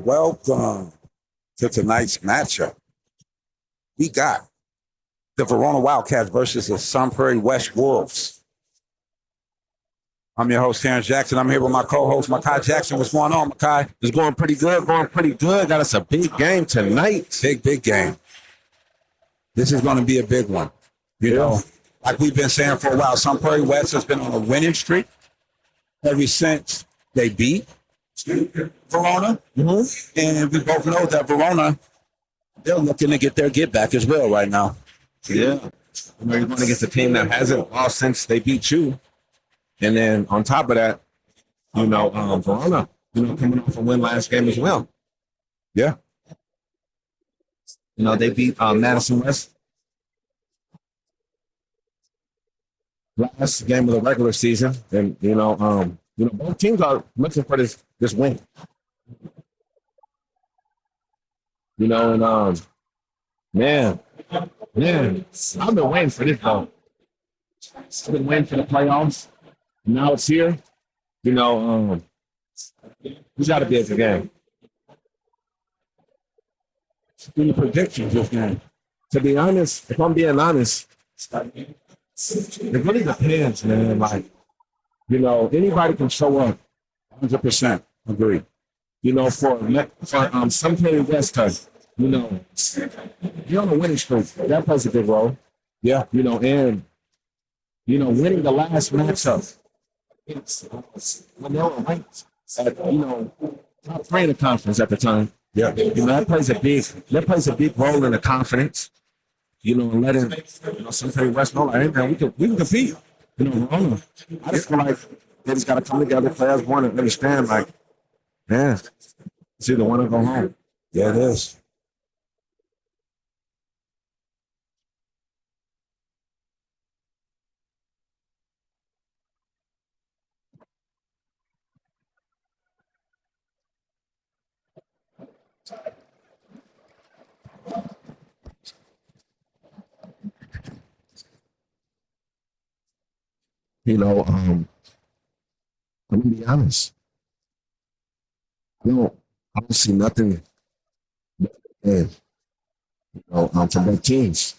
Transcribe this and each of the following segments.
Welcome to tonight's matchup. We got the Verona Wildcats versus the Prairie West Wolves. I'm your host, Terrence Jackson. I'm here with my co-host, Makai Jackson. What's going on, Makai? It's going pretty good, Got us a big game tonight. Big game. This is going to be a big one. You know, like we've been saying for a while, Prairie West has been on a winning streak ever since they beat Verona. Mm-hmm. And we both know that Verona, they're looking to get their get back as well right now. Yeah. You're going against a team that hasn't lost since they beat you. And then on top of that, Verona, coming off a win last game as well. Yeah. They beat Madison West last game of the regular season. And, both teams are looking for this win. Man, I've been waiting for this, though. I've been waiting for the playoffs. Now it's here. We got to be at the game. Any predictions this game? To be honest, if I'm being honest, it really depends, man. Like, anybody can show up. 100% agree. For some Prairie West, you're on a winning streak. That plays a big role. Yeah. And winning the last matchup. When they were ranked at, top 3 in the conference at the time. Yeah. That plays a big role in the confidence. And letting some Prairie West know, like, hey man, we can compete. I just feel like they just gotta come together, players want to understand, like, man, it's either one or go home. Yeah, it is. I'm gonna be honest. I don't see nothing from both teams.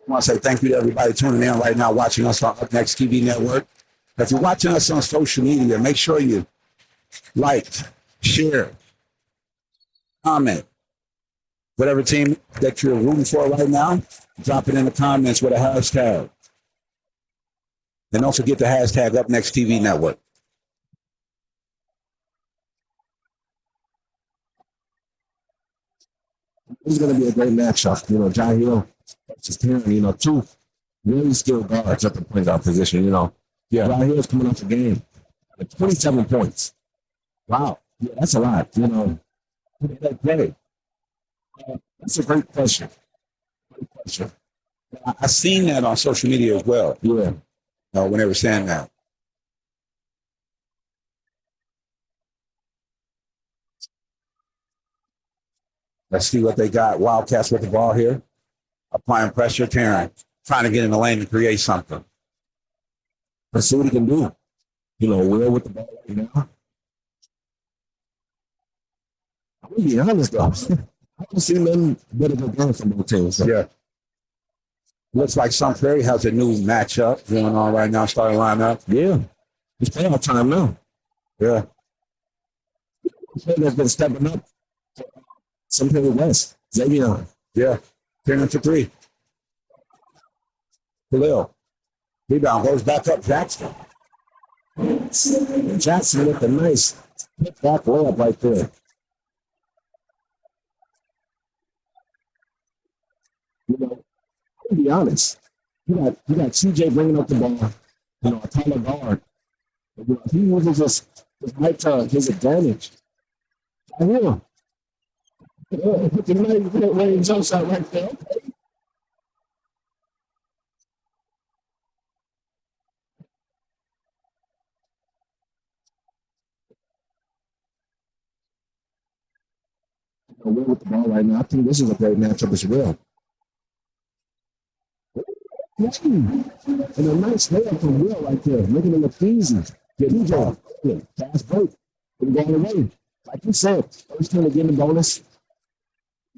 I want to say thank you to everybody tuning in right now, watching us on Up Next TV Network. If you're watching us on social media, make sure you like, share, comment. Whatever team that you're rooting for right now, drop it in the comments with a hashtag. And don't forget the hashtag Up Next TV Network. This is going to be a great matchup. John Hill versus Terry, two really skilled guards at the point guard position, you know. Yeah. Right here is coming off the game at 27 points. Wow. Yeah, that's a lot, you know. Who did they play? That's a great question. Great question. I seen that on social media as well. Yeah. When they were saying that. Let's see what they got. Wildcats with the ball here. Applying pressure, tearing, trying to get in the lane and create something. Let's see what he can do. You know, Will with the ball right now. I'm going to be honest, though. I don't see nothing better than going from both teams. So. Yeah. Looks like Prairie has a new matchup going on right now, starting lineup. Yeah. It's playoff time now. Yeah. That's been stepping up. Prairie West. Xavier. Yeah. 10 to 3. Khalil. Rebound goes back up. Jackson. Jackson with a nice back layup right there. You know, to be honest, you got CJ bringing up the ball, you know, a taller guard. But, you know, he uses his height to his advantage. I hear put the nice range outside right there. Okay. You know, we're with the ball right now. I think this is a great matchup as well. And a nice layup from Will right there, making it look easy. Get DJ. Fast break. And going away. Like you said, first time to get in the bonus.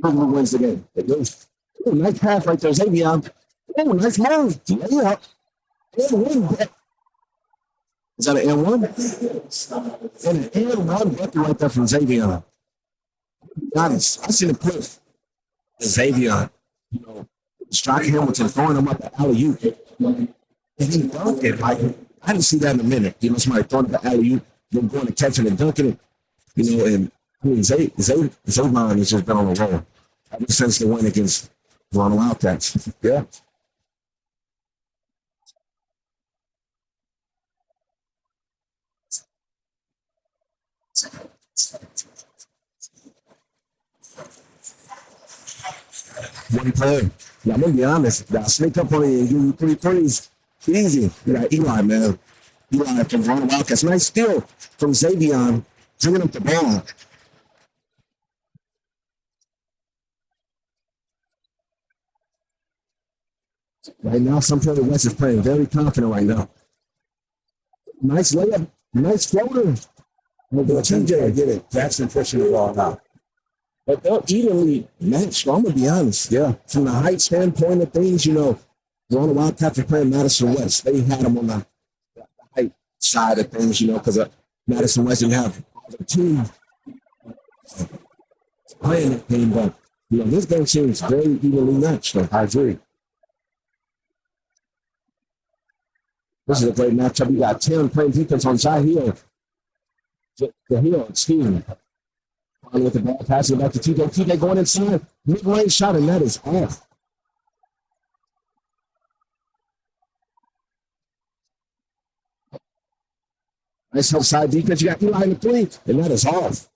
Whoever wins the game. It goes. Oh, nice pass right there, Xavier. Oh, nice move. Yeah. N1. Is that an N1? And an N1 bucket right there from Xavier. Honest, I seen the clip. Xavier, you know, striking Hamilton, throwing him up the alley-oop. And he dunked it. Like, I didn't see that in a minute. You know, somebody throwing the alley-oop, then going to catch it and dunking it. You know, and I mean, Xavier has just been on the roll ever since the win against Verona Wildcats. Yeah. One play. Yeah, I'm going to be honest. I'll sneak up on you and give you 3 threes. Easy. You got Eli, man. Eli from Verona Wildcats. Nice steal from Xavier, bringing up the ball. Right now, Prairie West is playing very confident right now. Nice layup. Nice floater. TJ, get it. Jackson pushing the ball now. But they're evenly matched, I'm going to be honest. Yeah. From the height standpoint of things, you know, Verona Wildcats are playing Madison West. They had them on the height side of things, you know, because Madison West didn't have the team playing that game. But, you know, this game seems very evenly matched. So I agree. This is a great matchup. You got 10 playing defense on side Hill. The Hill, excuse me. With the ball, passing it back to TJ. TJ going inside. Mid-range shot, and that is off. Nice help side defense. You got Eli in the 3, and that is off.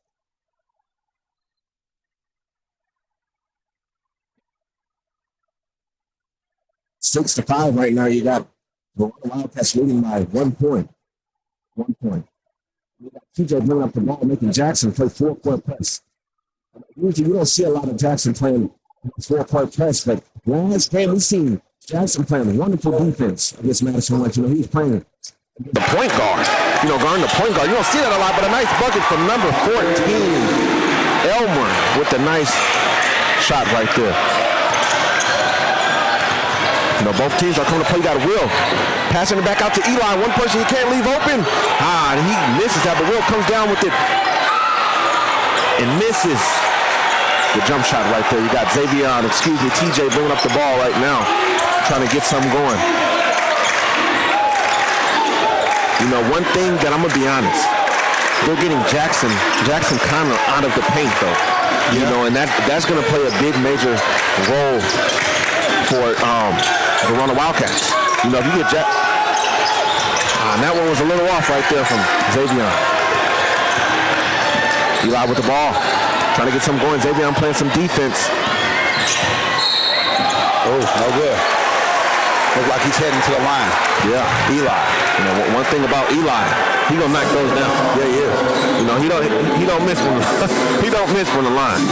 Six to 5 right now. You got the Wildcats leading by 1 point. 1 point. You got TJ bringing up the ball, making Jackson play 4-court press. Usually, you don't see a lot of Jackson playing 4-court press, but last game we seen Jackson playing wonderful defense against Madison West. You know, he's playing the point guard. You know, guarding the point guard. You don't see that a lot, but a nice bucket from number 14, Elmer, with a nice shot right there. You know, both teams are coming to play that Will. Passing it back out to Eli. One person he can't leave open. And he misses that, but Will comes down with it and misses the jump shot right there. You got Xavier, TJ bringing up the ball right now, trying to get something going. You know, one thing that I'm going to be honest, they're getting Jackson kind of out of the paint, though. You know, and that's going to play a big, major role for Verona Wildcats. You know, if you get Jack, and that one was a little off right there from Xavier. Eli with the ball, trying to get some going. Xavier playing some defense. Oh, no good. Looks like he's heading to the line. Yeah, Eli. You know, one thing about Eli, he gonna knock those down. Yeah, he is. You know, he don't miss from he don't miss from the line.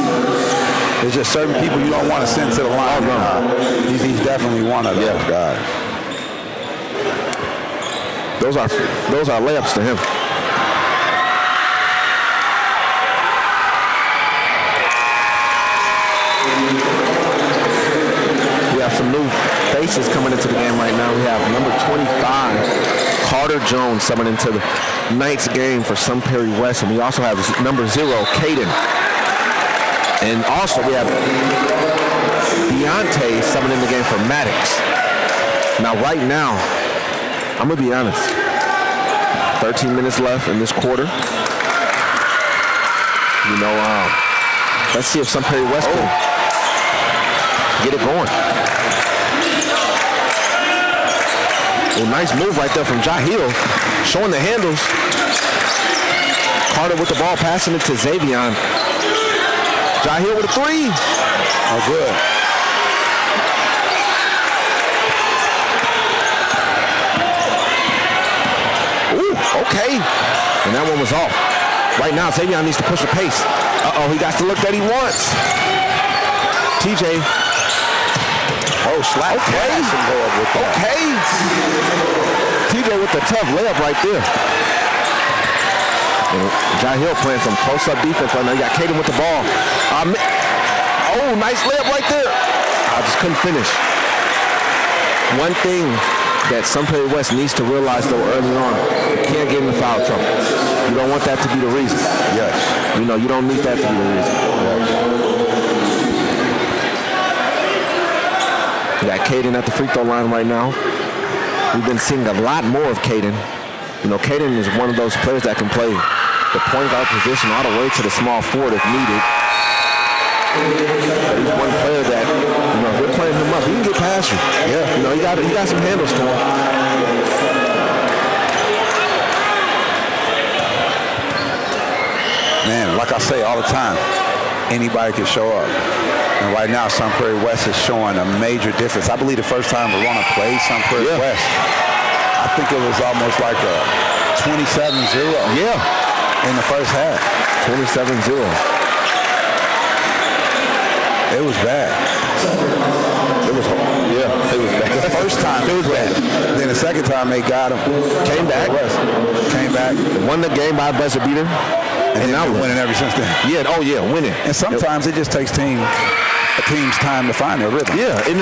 There's just certain people you don't want to send to the line. Oh, no. He's definitely one of those guys. Those are layups to him. We have some new faces coming into the game right now. We have number 25, Carter Jones, subbing into the Knights game for Sun Prairie West, and we also have number 0, Caden. And also we have Deontay subbing in the game for Maddox. Now right now, I'm gonna be honest, 13 minutes left in this quarter. You know, let's see if Sun Prairie West can get it going. Well, nice move right there from Jahil, showing the handles. Carter with the ball, passing it to Xavier. Jahil with a 3. Oh, good. Ooh, okay. And that one was off. Right now, Xavier needs to push the pace. Uh-oh, he got the look that he wants. TJ. Oh, slap. Okay. Okay. TJ with the tough layup right there. Jahil playing some close-up defense right now. You got Caden with the ball. Oh, nice layup right there. I just couldn't finish. One thing that Sun Prairie West needs to realize, though, early on, you can't get into foul trouble. You don't want that to be the reason. Yes. You know, you don't need that to be the reason. Yes. We got Caden at the free throw line right now. We've been seeing a lot more of Caden. You know, Caden is one of those players that can play the point guard position all the way to the small forward if needed. But he's one player that, you know, if you're playing him up, he can get past you. Yeah. You know, you got some handles to him. Man, like I say all the time, anybody can show up. And right now, Sun Prairie West is showing a major difference. I believe the first time Verona played Sun Prairie West, I think it was almost like a 27-0. Yeah. In the first half. 27-0. It was bad. It was bad. The first time it was bad. Then the second time they got him. Came back. Won the game by a buzzer beater. And now winning ever since then. Yeah, winning. And sometimes it just takes a team's time to find their rhythm. Yeah, and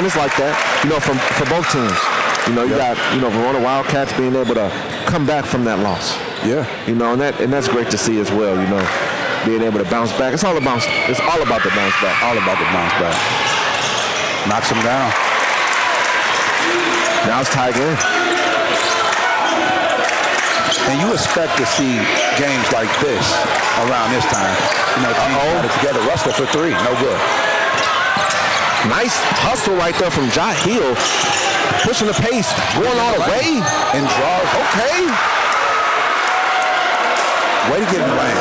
it's like that. You know, for both teams. You know, you got, you know, Verona Wildcats being able to come back from that loss. Yeah. You know, and that's great to see as well, you know, being able to bounce back. It's all about the bounce back. All about the bounce back. Knocks them down. Now it's tied in. And you expect to see games like this around this time. You know, teams got it together. Russell for 3, no good. Nice hustle right there from Jahil. Pushing the pace, going all the way. And draws. Okay. Way to get in the lane.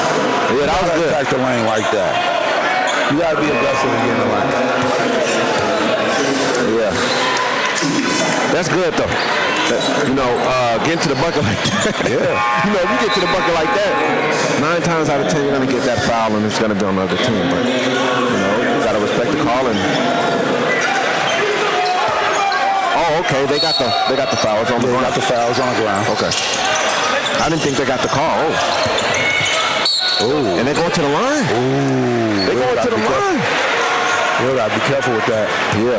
Yeah, that was good. Attack the lane like that. You got to be aggressive to get in the lane. Yeah. That's good, though. You know, getting to the bucket like that. Yeah. You know, if you get to the bucket like that, 9 times out of 10, you're going to get that foul, and it's going to be on the other team. But, you know, you got to respect the call. And okay. They got the fouls on the ground. They got the fouls on the ground. Okay. I didn't think they got the call. Oh. And they're going to the line. Ooh. They're going to the line. You got to be careful with that. Yeah.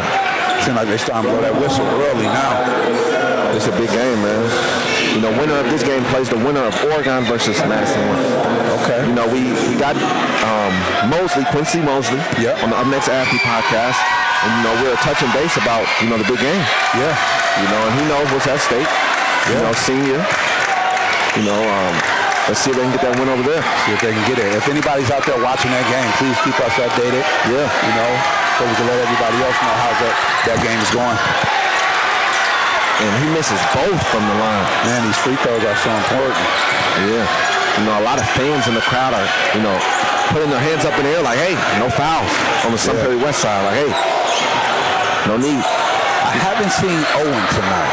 Seems like they're starting to blow that whistle early now. It's a big game, man. You know, winner of this game plays the winner of Oregon versus Madison. Okay. You know, we got Quincy Mosley on the Up Next Athlete podcast. And, you know, we're touching base about, you know, the big game. Yeah. You know, and he knows what's at stake. Yeah. You know, senior. You know, let's see if they can get that win over there. See if they can get it. If anybody's out there watching that game, please keep us updated. Yeah. You know, so we can let everybody else know how that game is going. And he misses both from the line. Man, these free throws are so important. Yeah. You know, a lot of fans in the crowd are, you know, putting their hands up in the air like, hey, no fouls on the Prairie West side. Like, hey, no need. I haven't seen Owen tonight.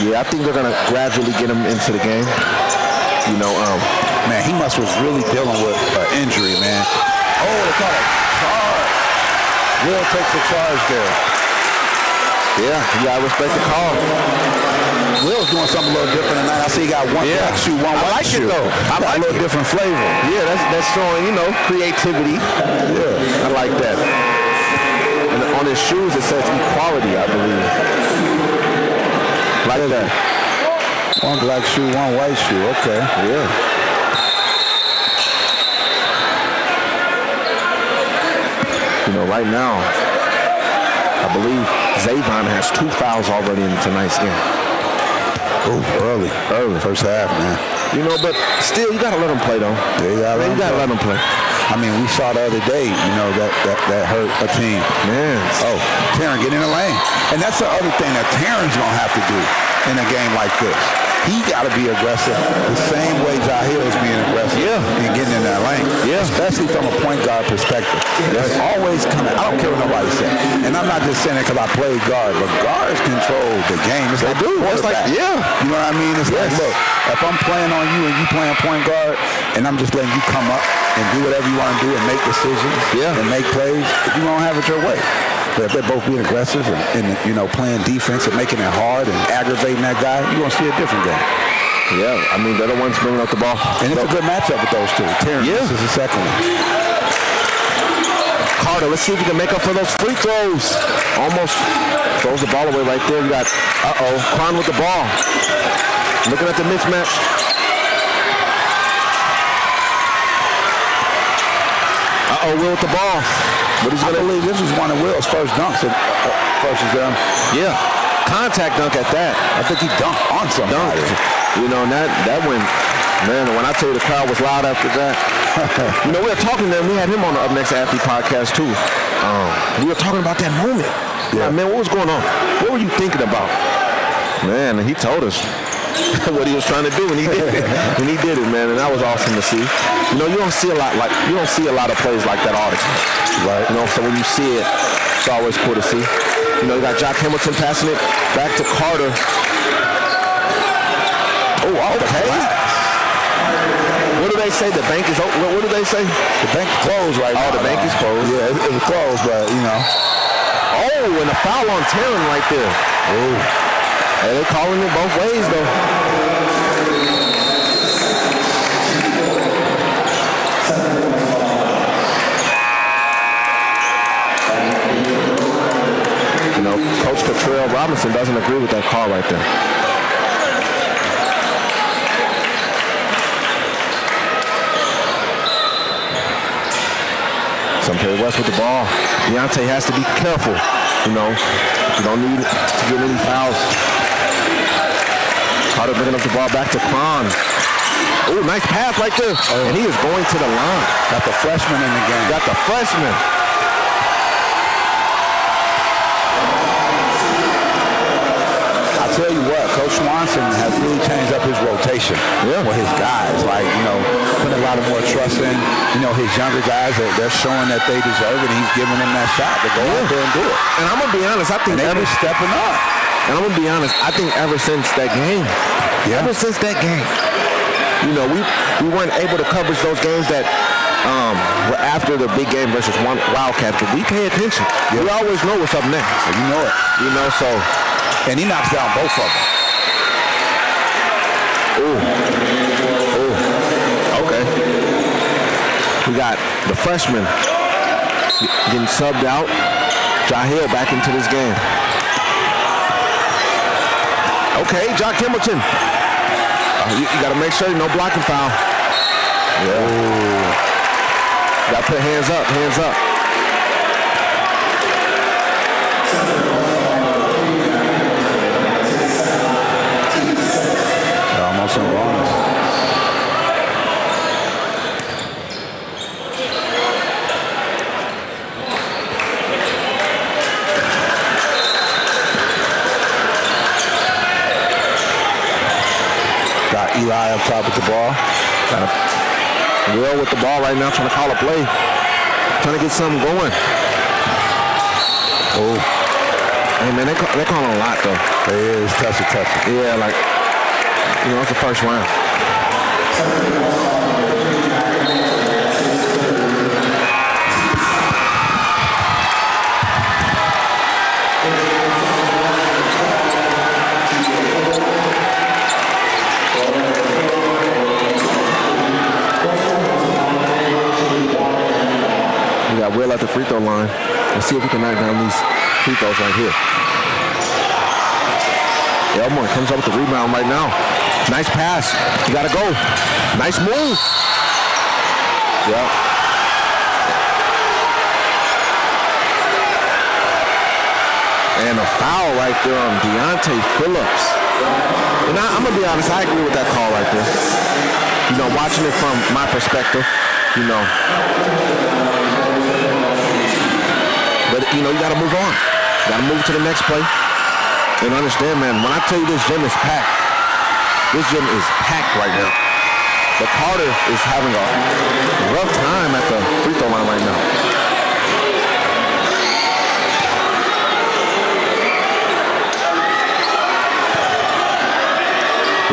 Yeah, I think they're going to gradually get him into the game. You know, man, he was really dealing with an injury, man. Oh, they caught a charge. Will takes the charge there. Yeah, you got to respect the call. Will's doing something a little different tonight. I see he got one black shoe, one white shoe. I like it, though. I like a little different flavor. Yeah, that's showing, you know, creativity. Yeah, I like that. And on his shoes, it says equality, I believe. Like that. One black shoe, one white shoe. Okay. Yeah. You know, right now, I believe Zavon has 2 fouls already in tonight's game. Oh, early. First half, man. You know, but still, you got to let him play, though. Yeah, you got to let him play. I mean, we saw the other day, you know, that hurt a team. Man. Oh, Taryn, get in the lane. And that's the other thing that Taryn's going to have to do in a game like this. He got to be aggressive the same way Jahil is being aggressive in getting in that lane. Yeah. Especially from a point guard perspective. There's always coming. I don't care what nobody says. And I'm not just saying it because I played guard, but guards control the game. It's like, It's like, you know what I mean? It's like, look, if I'm playing on you and you playing point guard and I'm just letting you come up and do whatever you want to do and make decisions and make plays, you won't have it your way. But if they're both being aggressive and you know, playing defense and making it hard and aggravating that guy, you're going to see a different game. Yeah, I mean, they're the ones bringing up the ball. And it's a good matchup with those two. Terrence, this is the second one. Carter, let's see if he can make up for those free throws. Almost throws the ball away right there. We got, Kron with the ball. Looking at the mismatch. Will with the ball. But I believe this was one of Will's first dunks versus them. Yeah, contact dunk at that. I think he dunked on somebody. You know, that went, man, when I tell you the crowd was loud after that. You know, we were talking to him. We had him on the Up Next Athlete podcast, too. We were talking about that moment. Yeah. Like, man, what was going on? What were you thinking about? Man, he told us what he was trying to do, and he did it. And he did it, man, and that was awesome to see. You know, you don't see a lot of plays like that all the time. Right. You know, so when you see it, it's always cool to see. You know, you got Jock Hamilton passing it back to Carter. Oh, okay. What do they say? The bank is open. What do they say? The bank is closed right now. Oh, the bank is closed. Yeah, it was closed, but, you know. Oh, and a foul on Taryn right there. Oh. Hey, they're calling it both ways, though. You know, Coach Cottrell Robinson doesn't agree with that call right there. Prairie West with the ball. Deontay has to be careful. You know, you don't need to get any fouls. Carter bringing up the ball back to Kron. Oh, nice pass right there. And he is going to the line. Got the freshman in the game. Got the freshman. I'll tell you what, Coach Swanson has really changed up his rotation for his guys. Like, you know, putting a lot of more trust in, you know, his younger guys. They're showing that they deserve it, and he's giving them that shot to go out there and do it. And I'm going to be honest, I think they're stepping up. And I'm going to be honest, I think ever since that game, you know, we weren't able to cover those games that were after the big game versus Wildcats, but we pay attention. We always know what's up next. You know it. You know, so. And he knocks down both of them. Okay. We got the freshman getting subbed out. Jahil back into this game. Okay, Jock Hamilton. You got to make sure no blocking foul. Yeah. Got to put hands up, hands up. They're almost in bonus. Eli up top with the ball. Will with the ball right now, trying to call a play. Trying to get something going. Oh. Hey, man, they're calling a lot, though. It is touchy. Yeah, like, it's the first round. We got Will at the free throw line. Let's see if we can knock down these free throws right here. Elmore comes up with the rebound right now. Nice pass. You gotta go. Nice move. Yeah. And a foul right there on Deontay Phillips. And I'm gonna be honest, I agree with that call right there. Watching it from my perspective, But, you got to move on. Got to move to the next play. And understand, man, when I tell you this gym is packed right now. But Carter is having a rough time at the free throw line right now.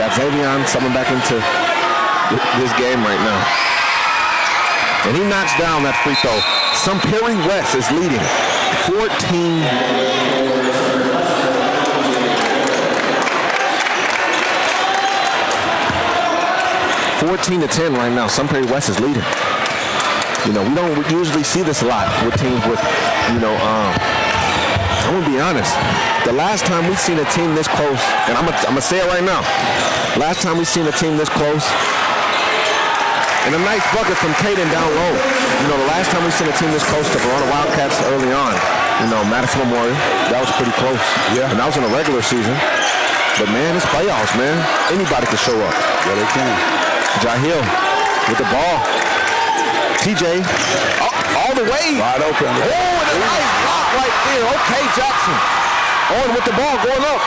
Got Xavier summing back into this game right now. And he knocks down that free throw. Prairie West is leading 14-10 right now. Prairie West is leading. We don't usually see this a lot with teams with, I'm going to be honest. The last time we've seen a team this close, and I'm going to say it right now. Last time we've seen a team this close, and a nice bucket from Caden down low. The last time we've seen a team this close to Verona Wildcats early on, Madison Memorial, that was pretty close. Yeah. And that was in the regular season. But, man, it's playoffs, man. Anybody can show up. Yeah, they can. Jahil with the ball. TJ, all the way. Wide open. Oh, and a nice block right there. Okay, Jackson. On with the ball, going up.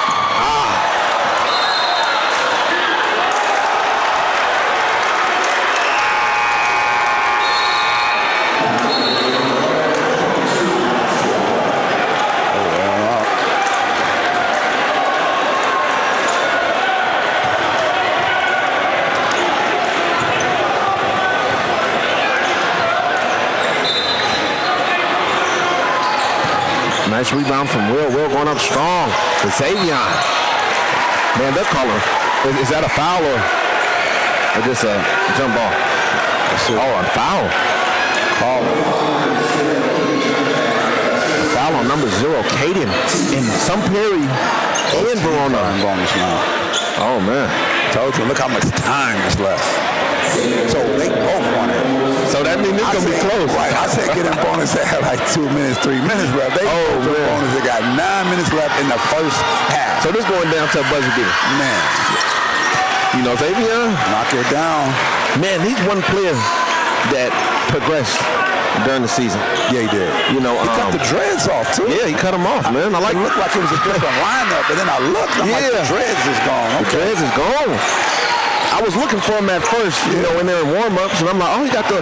Nice rebound from Will. Will going up strong. To Xavier. Man, they're calling. Is that a foul or just a jump ball? Oh, a foul. Call. Foul on number 0, Caden. And Prairie and Verona. Bonus now. Oh, man. Told you, look how much time is left. So they both want it. So that means it's going to be close. Right. I said get in bonus that had like 2 minutes, 3 minutes left. They both in bonus. They got 9 minutes left in the first half. So this going down to a buzzer beater. Man. Xavier. Knock it down. Man, he's one player that progressed during the season. Yeah, he did. He cut the dreads off, too. Yeah, he cut them off, man. It looked like it was a different lineup, but then I looked, I'm like, the dreads is gone. The dreads is gone. I was looking for him at first, in there in warm-ups, and I'm like, oh, he got the,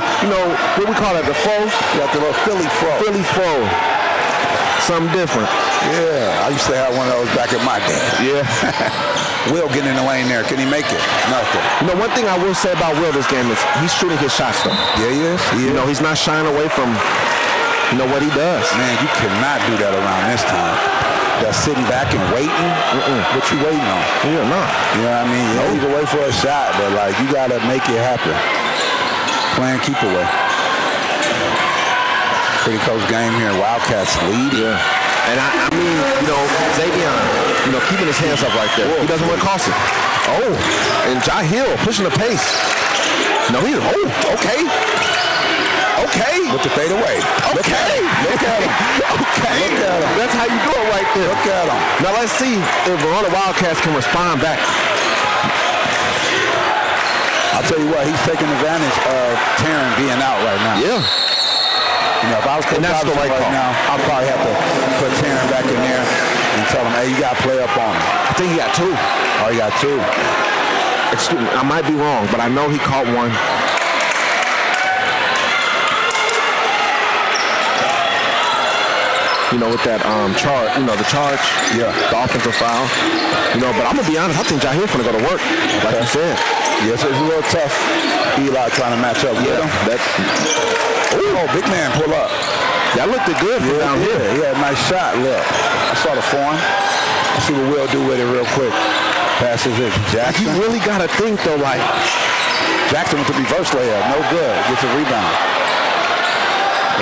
what we call it, the fro? He got the little Philly fro. Philly fro. Something different. Yeah, I used to have one of those back in my day. Yeah. Will getting in the lane there. Can he make it? Nothing. One thing I will say about Will this game is he's shooting his shots, though. Yeah, he is. He's not shying away from, what he does. Man, you cannot do that around this time. That sitting back and waiting. What you waiting on? Yeah, no. You know what I mean? You can wait for a shot, but you gotta make it happen. Playing keep away. Pretty close game here. Wildcats lead. Yeah. And I mean, Xavier, keeping his hands up right there. He doesn't want to cost it. Oh, and Jahil pushing the pace. No, okay. Okay. With the fade away. Okay. Look at him. Okay. Look at him. That's how you do it right there. Look at him. Now let's see if Verona Wildcats can respond back. I'll tell you what, he's taking advantage of Taryn being out right now. Yeah. If I was coaching right now, I'd probably have to put Taryn back in there and tell him, hey, you got to play up on him. I think he got 2. Oh, he got 2. Excuse me, I might be wrong, but I know he caught one. You know, with that charge, you know, the charge, Yeah. the offensive foul. You know, but I'm gonna be honest, I think Jaheer's gonna go to work, like you said. Yes, it's a little tough. Eli trying to match up with him. Oh, big man pull up. That looked good from down here. He had a nice shot. Look, I saw the form. Let's see what Will do with it real quick. Passes it. Jackson. You really gotta think though, like Jackson with the reverse layup. No good. Gets a rebound.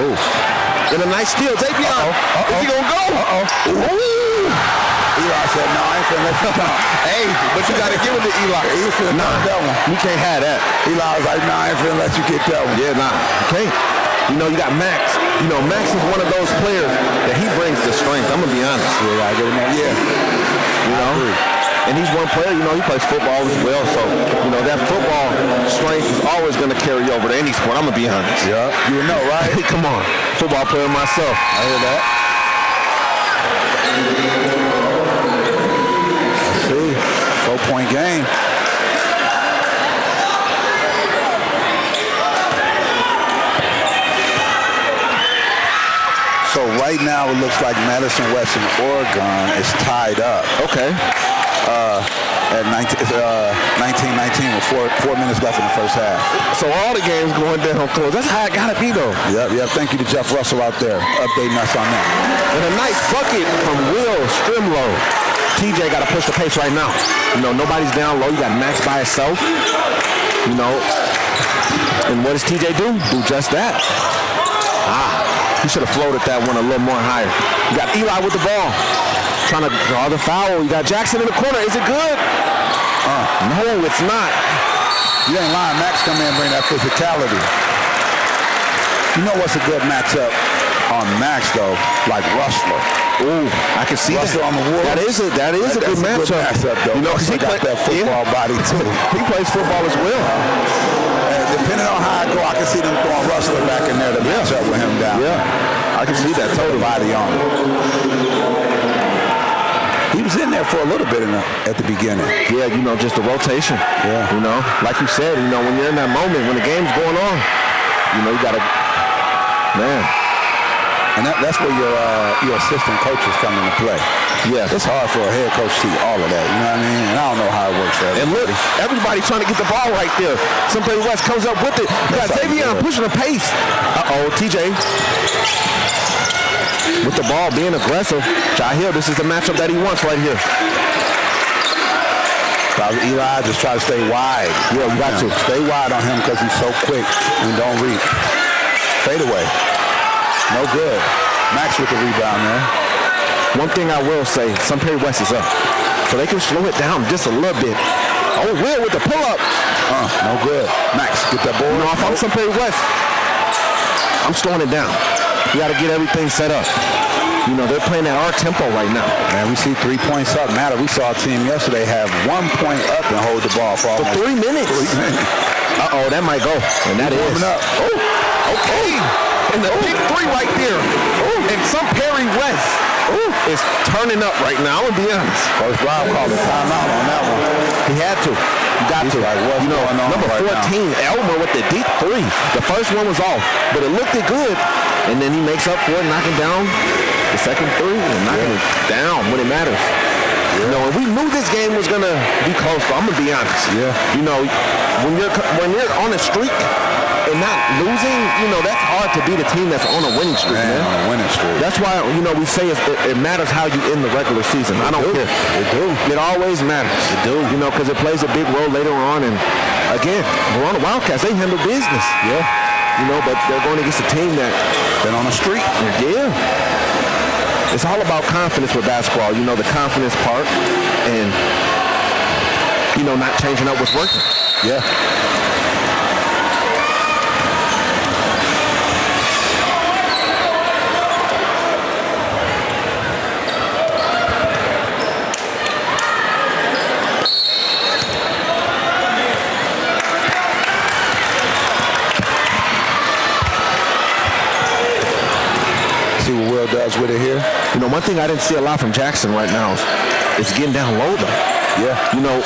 Oh. in a nice steal. Xavier, is he gonna go? Ooh. Eli said, no, I ain't finna let you go. Hey, but you gotta give it to Eli. He was finna knock that one. We can't have that. Eli was like, nah, I ain't finna let you get that one. Yeah, nah, you can't. You know, you got Max. You know, Max is one of those players that he brings the strength. I'm gonna be honest. Yeah, I get him that. Yeah. You know? And he's one player, you know, he plays football as well. So, you know, that football strength is always going to carry over to any sport. I'm going to be honest. Yeah. You know, right? Come on. Football player myself. I hear that. Let's see. 4-point game. So right now it looks like Madison West and Oregon is tied up. Okay. At 19-19 with 4 minutes left in the first half. So all the games going down close. That's how it got to be, though. Yep. Thank you to Jeff Russell out there updating us on that. And a nice bucket from Will Strimlow. TJ got to push the pace right now. You know, nobody's down low. You got Max by himself. You know, and what does TJ do? Do just that. He should have floated that one a little more higher. You got Eli with the ball. Trying to draw the foul. You got Jackson in the corner. Is it good? No, it's not. You ain't lying. Max come in and bring that physicality. You know what's a good matchup on Max, though? Like Rustler. Ooh, I can see Rustler that. on the Wolves. That is a good matchup. Though. You know, because he got that football body, too. He plays football as well. Depending on how I go, I can see them throwing Rustler back in there to match up with him down. Yeah, I can see that totally. Body on him. He was in there for a little bit at the beginning. Yeah, you know, just the rotation. Yeah. You know, like you said, you know, when you're in that moment, when the game's going on, you know, you got to, man. And that's where your assistant coaches come into play. Yeah. It's hard for a head coach to see all of that. You know what I mean? And I don't know how it works for everybody. And look, everybody trying to get the ball right there. Somebody West comes up with it. You got Xavier pushing the pace. TJ. With the ball being aggressive. Jaheer, this is the matchup that he wants right here. Eli just try to stay wide. Yeah, you got to. Stay wide on him because he's so quick and don't reach. Fade away. No good. Max with the rebound there. One thing I will say, some Prairie West is up. So they can slow it down just a little bit. Oh, Will with the pull-up. No good. Max, get that ball. You know, if I'm some Prairie West, I'm slowing it down. You got to get everything set up. You know, they're playing at our tempo right now. Man, we see 3 points up. Matter, we saw a team yesterday have 1 point up and hold the ball for almost 3 minutes. 3 minutes. That might go. And that is. Up. Oh, okay. And the big 3 right there. Oh, and some Prairie West is turning up right now. I'm going to be honest. Coach Rob called a timeout on that one. He had to. You got to. Like, what's going on number 14, right Elmer with the deep 3. The first one was off, but it looked good. And then he makes up for it, knocking down the second 3 and knocking it down when it matters. Yeah. You know, and we knew this game was gonna be close, but I'm gonna be honest. Yeah. You know, when you're on a streak and not losing, you know, that's hard to be the team that's on a winning streak, man. On a winning streak. That's why, you know, we say it matters how you end the regular season. I don't care. It do. It always matters. It do. You know, because it plays a big role later on. And again, Verona Wildcats, they handle business. Yeah. You know, but they're going against a team that been on a streak. Yeah. It's all about confidence with basketball. You know, the confidence part and, you know, not changing up what's working. Yeah. See what Will does with it here. You know, one thing I didn't see a lot from Jackson right now is getting down low, though. Yeah. You know,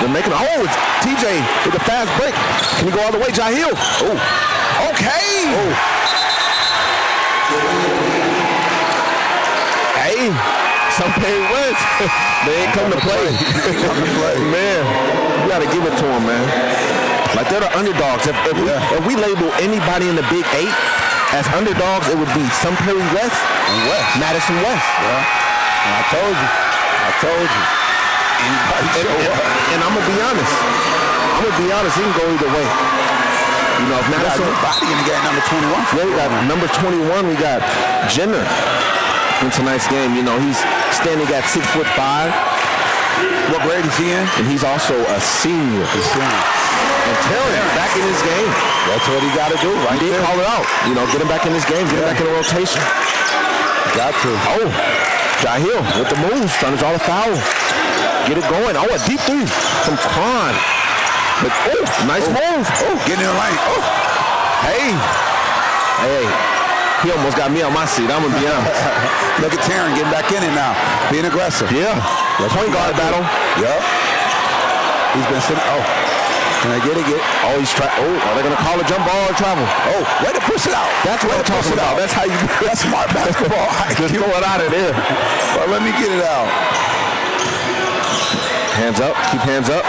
They're making, it's TJ with a fast break. Can he go all the way? Jahil. Oh, okay. Oh. Hey, some Prairie West. They ain't come to play. Man, you got to give it to them, man. Like, they're the underdogs. If we label anybody in the Big 8 as underdogs, it would be some Prairie West and Madison West. Yeah. And I told you. And I'm going to be honest. It can go either way. You know, if Madison... body in the game, number 21. Yeah, we got number 21. We got Jenner in tonight's game. You know, he's standing at 6'5". What grade is he in? And he's also a senior. And Terry back in his game. That's what he got to do, right? He did call it out. You know, get him back in this game. Get him back in the rotation. Got to. Oh, Jahil with the moves. Trying to draw the foul. Get it going. Oh, a deep three from Kron. But, nice move. Getting in the lane. Hey. He almost got me on my seat. I'm going to be honest. Look at Taryn getting back in it now. Being aggressive. Yeah. The point guard battle. Yep. He's been sitting. Can I get it? Are they going to call a jump ball or travel? Way to push it out. That's what I'm talking about. That's how you do it. That's smart basketball. Just throw it out of there. Well, let me get it out. Hands up. Keep hands up.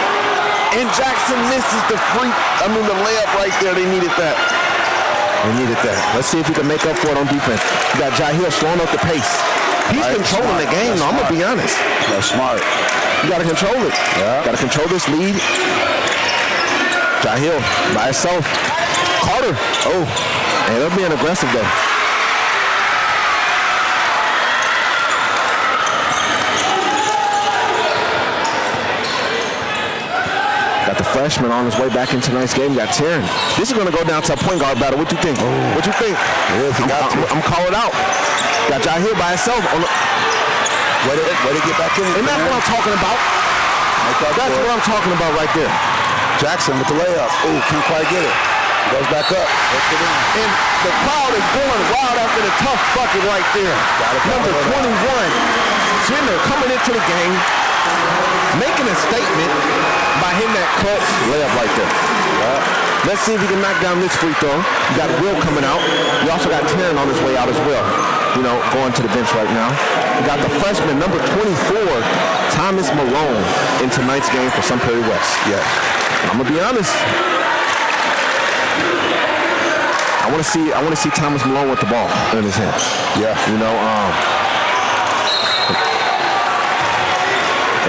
And Jackson misses the layup right there. They needed that. Let's see if he can make up for it on defense. You got Jahil slowing up the pace. He's controlling the game, though. I'm going to be honest. That's smart. You got to control it. Yeah. Got to control this lead. Jahil by himself. Carter. And they're being aggressive, though. Got the freshman on his way back in tonight's game. Got Taryn. This is going to go down to a point guard battle. What do you think? What you think? I'm calling out. Got Jahil by himself. Way to get back in. And that's what I'm talking about. That's what I'm talking about right there. Jackson with the layup. Can't quite get it. Goes back up. And the crowd is going wild after the tough bucket right there. Number 21, Jenner coming into the game, making a statement by hitting that clutch layup right there. Let's see if he can knock down this free throw. You got Will coming out. You also got Taryn on his way out as well. You know, going to the bench right now. You got the freshman, number 24, Thomas Malone, in tonight's game for Sun Prairie West. Yes. I'm gonna be honest. I want to see Thomas Malone with the ball in his hands. Yeah. You know,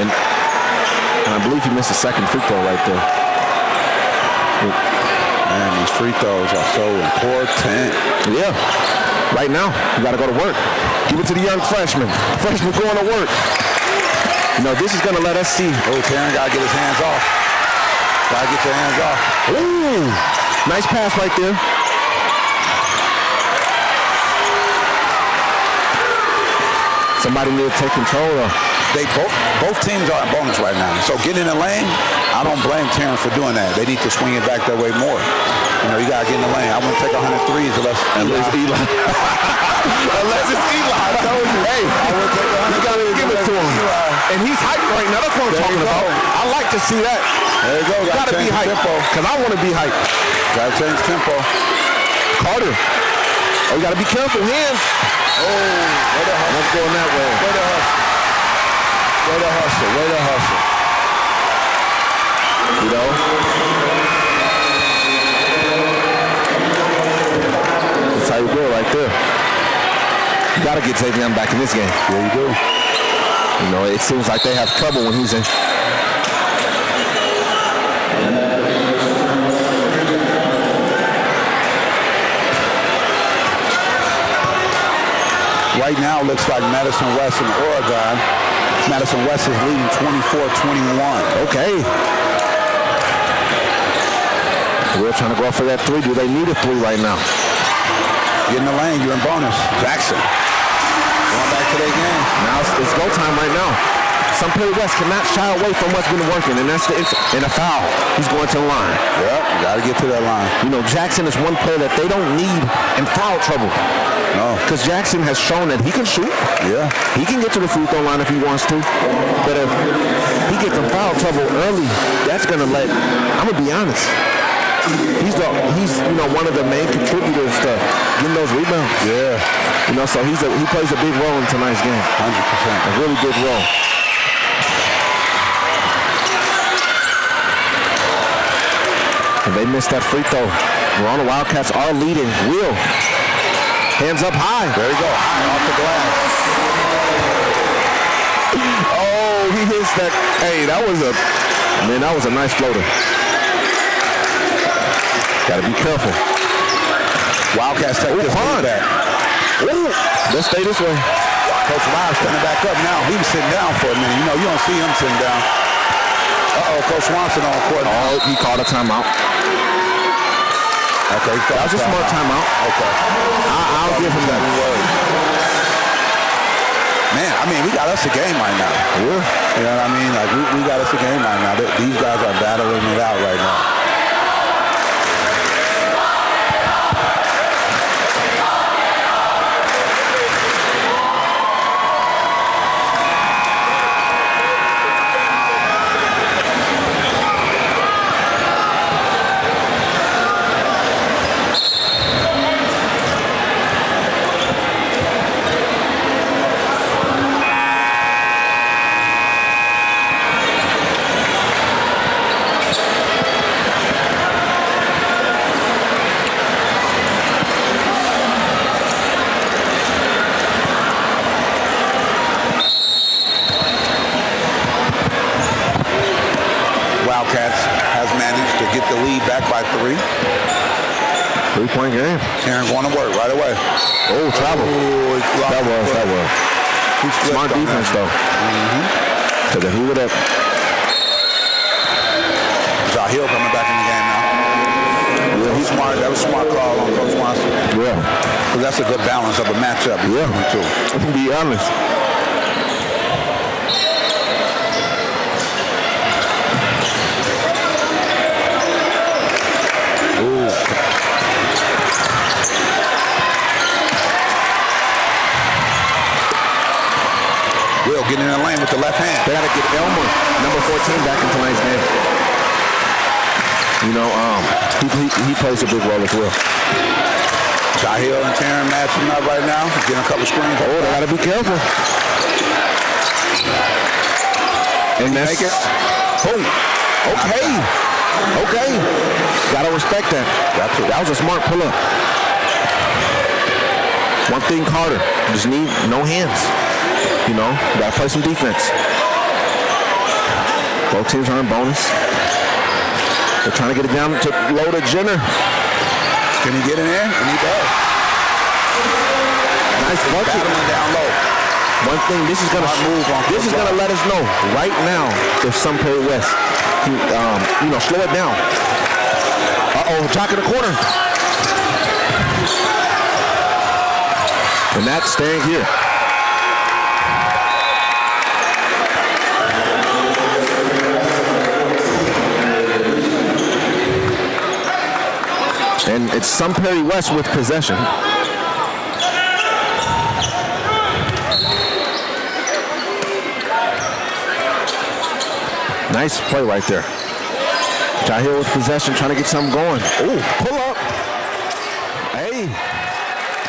and I believe he missed a second free throw right there. Man, these free throws are so important. Yeah. Right now, you got to go to work. Give it to the young freshman. Freshman going to work. You know, this is going to let us see. Taryn got to get his hands off. Got to get your hands off. Ooh. Nice pass right there. Somebody need to take control of. Both teams are in bonus right now. So getting in the lane, I don't blame Taryn for doing that. They need to swing it back that way more. You know, you got to get in the lane. I wouldn't take 100 threes unless it's Eli. Unless it's Eli. I told you. Hey, I would take 100 you got to give it to him. And he's hyped right now. That's what I'm talking about. I like to see that. There you go. Got to be hyped. Because I want to be hyped. Got to change tempo. Carter. You got to be careful. Hands. Let's go in that way. Way to hustle. You know? That's how you do it right there. You got to get Xavier back in this game. Yeah, you do. You know, it seems like they have trouble when he's in. Right now, it looks like Madison West and Oregon. Madison West is leading 24-21. Okay. We're trying to go for that three. Do they need a three right now? Get in the lane. You're in bonus. Jackson. Going back to their game. Now it's go time right now. Sun Prairie West cannot shy away from what's been working, and that's in a foul. He's going to the line. Yep, got to get to that line. You know, Jackson is one player that they don't need in foul trouble. No. Because Jackson has shown that he can shoot. Yeah. He can get to the free throw line if he wants to. But if he gets in foul trouble early, that's going to I'm going to be honest. He's one of the main contributors to getting those rebounds. Yeah. So he plays a big role in tonight's game. 100%. A really big role. And they missed that free throw. Verona Wildcats are leading. Will. Hands up high. There you go. High off the glass. Oh, he hits that. Hey, that was a nice floater. Gotta be careful. Wildcats take this lead back. Ooh. Let's stay this way. Coach Lyles standing back up now. He was sitting down for a minute. You don't see him sitting down. Coach Swanson on court. Oh, he called a timeout. Okay. That was a smart timeout. Okay. I'll give him that. Man, we got us a game right now. Yeah. You know what I mean? Like, we got us a game right now. These guys are battling it out right now. Wildcats has managed to get the lead back by 3. 3-point game. Karen going to work right away. Oh, travel. That was. Smart defense, though. Because if he would have... Hill coming back in the game now. Yeah, he's smart. That was a smart call on Coach Swanson. Yeah. Because that's a good balance of a matchup. Yeah. Too. To be honest. Will getting in the lane with the left hand. They got to get Elmer, number 14, back in tonight's game. He plays a big role as well. Hill and Taryn matching up right now. Getting a couple screens. Oh, they got to be careful. And that's... Make it. Oh, okay. Okay. Got to respect that. That was a smart pull-up. One thing, Carter, just need no hands. Got to play some defense. Both teams are in bonus. They're trying to get it down to low to Jenner. Can he get in there? And he does. Nice bucket. Down low. One thing, this is gonna let us know right now if some Prairie West can, slow it down. Jock in the corner. And that's staying here. And it's some Prairie West with possession. Nice play right there. Hill with possession, trying to get something going. Ooh, pull up. Hey,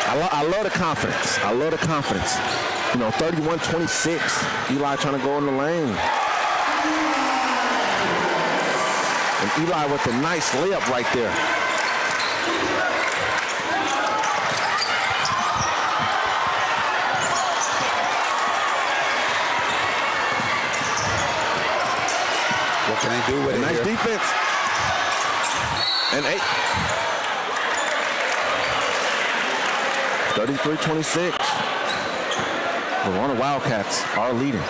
I love the confidence. 31-26. Eli trying to go in the lane. And Eli with a nice layup right there. What can they do with it? Nice defense. And 33-26. Verona Wildcats are leading.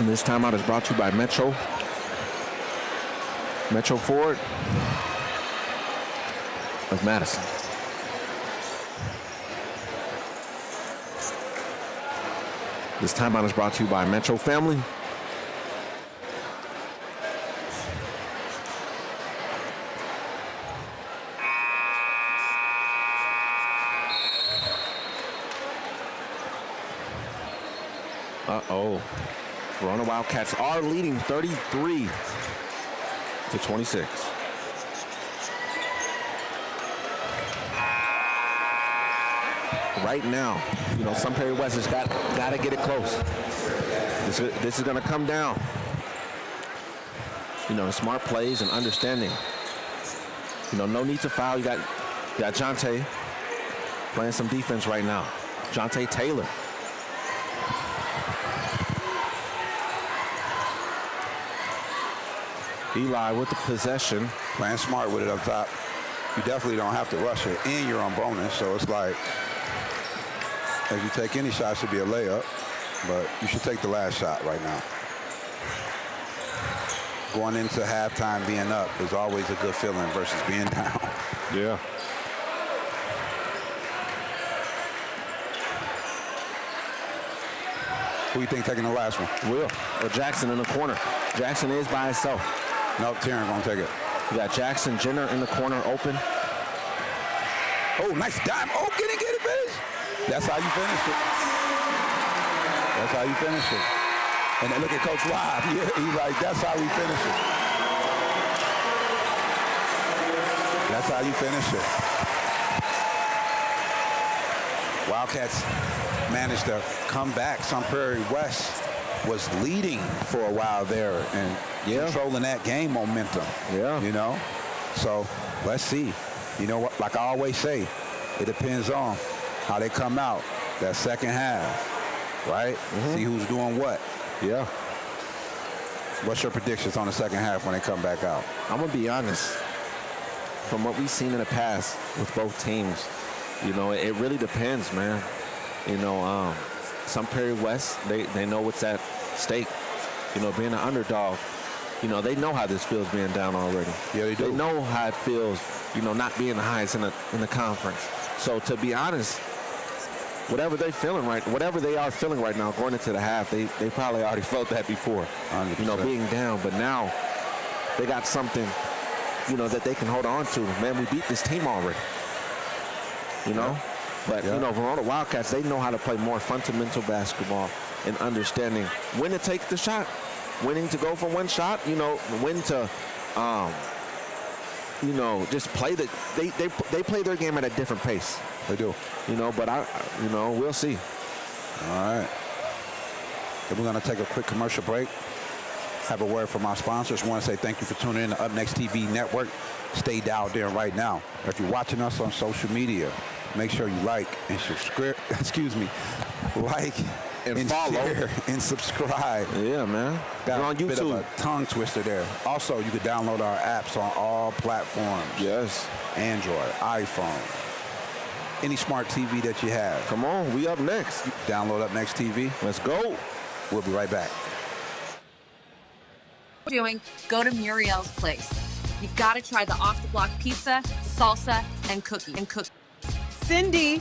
And this timeout is brought to you by Metro Ford of Madison. This timeout is brought to you by Metro Family. Verona Wildcats are leading 33-26. Right now, some Prairie West has got to get it close. This is going to come down. Smart plays and understanding. No need to foul. You got Jonte playing some defense right now. Jonte Taylor. Eli with the possession. Playing smart with it up top. You definitely don't have to rush it, and you're on bonus, so it's like if you take any shot, it should be a layup, but you should take the last shot right now. Going into halftime being up is always a good feeling versus being down. Yeah. Who do you think taking the last one? Will. Or Jackson in the corner. Jackson is by himself. Nope, Taryn gonna take it. You got Jackson Jenner in the corner open. Oh, nice dime. Oh, get it finish. That's how you finish it. That's how you finish it. And then look at Coach Rob. He's like, that's how we finish it. That's how you finish it. Wildcats managed to come back. Some Prairie West was leading for a while there and controlling that game momentum. Yeah. So let's see. What? Like I always say, it depends on how they come out that second half, right? Mm-hmm. See who's doing what. Yeah. What's your predictions on the second half when they come back out? I'm gonna be honest. From what we've seen in the past with both teams, it really depends, man. Some Prairie West, they know what's at stake. Being an underdog, they know how this feels being down already. Yeah, they do. They know how it feels, not being the highest in the conference. So to be honest, whatever they are feeling right now going into the half, they probably already felt that before. 100%. Being down, but now they got something, that they can hold on to. Man, we beat this team already. But, Verona Wildcats, they know how to play more fundamental basketball and understanding when to take the shot, winning to go for one shot, when to, just play they play their game at a different pace. They do. But we'll see. All right. Then we're going to take a quick commercial break. Have a word from our sponsors. Want to say thank you for tuning in to Up Next TV Network. Stay dialed in right now. If you're watching us on social media, make sure you like and subscribe. Like and follow share and subscribe. Yeah, man. Got on a bit of YouTube. a tongue twister there. Also, you can download our apps on all platforms. Yes. Android, iPhone, any smart TV that you have. Come on, we up next. Download Up Next TV. Let's go. We'll be right back. Go to Muriel's Place. You've got to try the off-the-block pizza, salsa, and cookie. Cindy.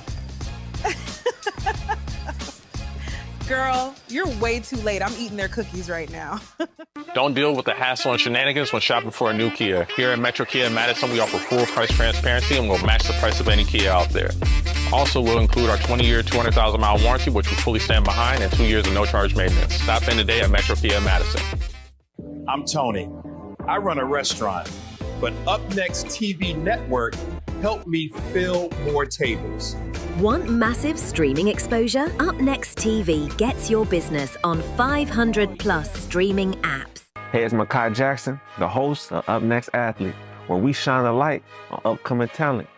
Girl, you're way too late. I'm eating their cookies right now. Don't deal with the hassle and shenanigans when shopping for a new Kia. Here at Metro Kia in Madison, we offer full price transparency and will match the price of any Kia out there. Also, we'll include our 20-year, 200,000-mile warranty, which we fully stand behind, and 2 years of no-charge maintenance. Stop in today at Metro Kia in Madison. I'm Tony. I run a restaurant, but Up Next TV Network helped me fill more tables. Want massive streaming exposure? Up Next TV gets your business on 500 plus streaming apps. Hey, it's Makai Jackson, the host of Up Next Athlete, where we shine a light on upcoming talent.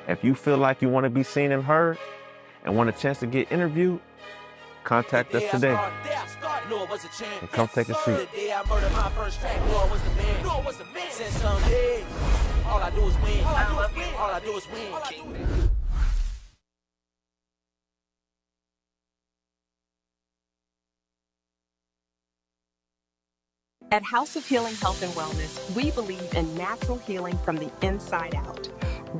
If you feel like you want to be seen and heard and want a chance to get interviewed, contact us today and come take a seat. All I do is win. All I do is win. At House of Healing Health and Wellness, we believe in natural healing from the inside out.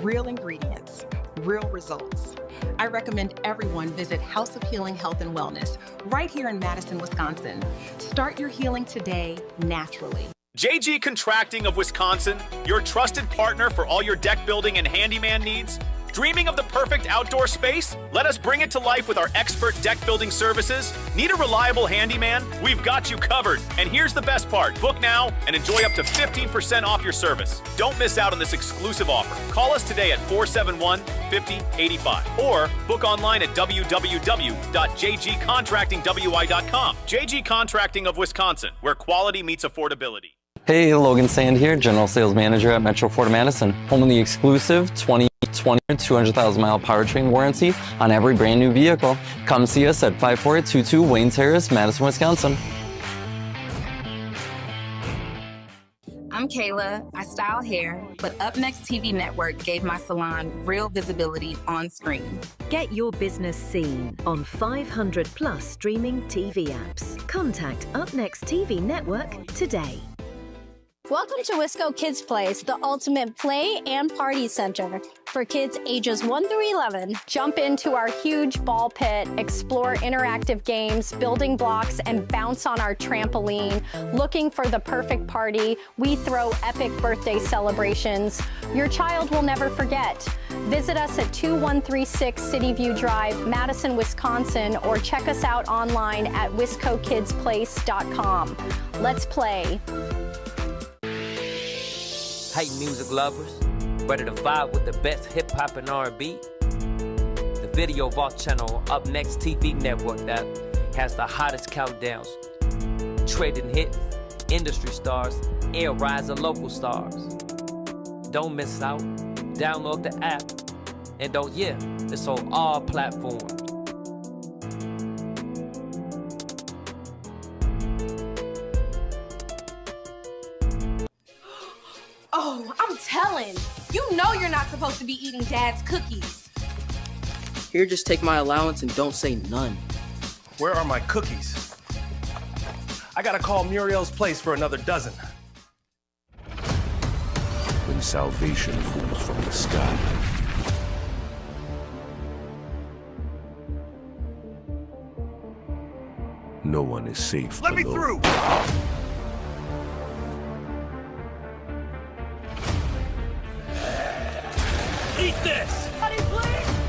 Real ingredients, real results. I recommend everyone visit House of Healing Health and Wellness right here in Madison, Wisconsin. Start your healing today naturally. JG Contracting of Wisconsin, your trusted partner for all your deck building and handyman needs. Dreaming of the perfect outdoor space? Let us bring it to life with our expert deck building services. Need a reliable handyman? We've got you covered. And here's the best part. Book now and enjoy up to 15% off your service. Don't miss out on this exclusive offer. Call us today at 471-5085 or book online at www.jgcontractingwi.com. JG Contracting of Wisconsin, where quality meets affordability. Hey, Logan Sand here, General Sales Manager at Metro Ford of Madison, home of the exclusive 2020 200,000-mile powertrain warranty on every brand new vehicle. Come see us at 5422 Wayne Terrace, Madison, Wisconsin. I'm Kayla. I style hair, but Up Next TV Network gave my salon real visibility on screen. Get your business seen on 500 plus streaming TV apps. Contact Up Next TV Network today. Welcome to Wisco Kids Place, the ultimate play and party center for kids ages 1 through 11. Jump into our huge ball pit, explore interactive games, building blocks, and bounce on our trampoline. Looking for the perfect party, we throw epic birthday celebrations your child will never forget. Visit us at 2136 City View Drive, Madison, Wisconsin, or check us out online at wiscokidsplace.com. Let's play. Hey, music lovers, ready to vibe with the best hip hop and R&B? The Video Vault channel Up Next TV Network that has the hottest countdowns, trading hits, industry stars, and rise of local stars. Don't miss out. Download the app, and it's on all platforms. Oh, I'm telling. You know you're not supposed to be eating Dad's cookies. Here, just take my allowance and don't say none. Where are my cookies? I gotta call Muriel's Place for another dozen. When salvation falls from the sky, no one is safe. Let me through! Eat this! Buddy, please!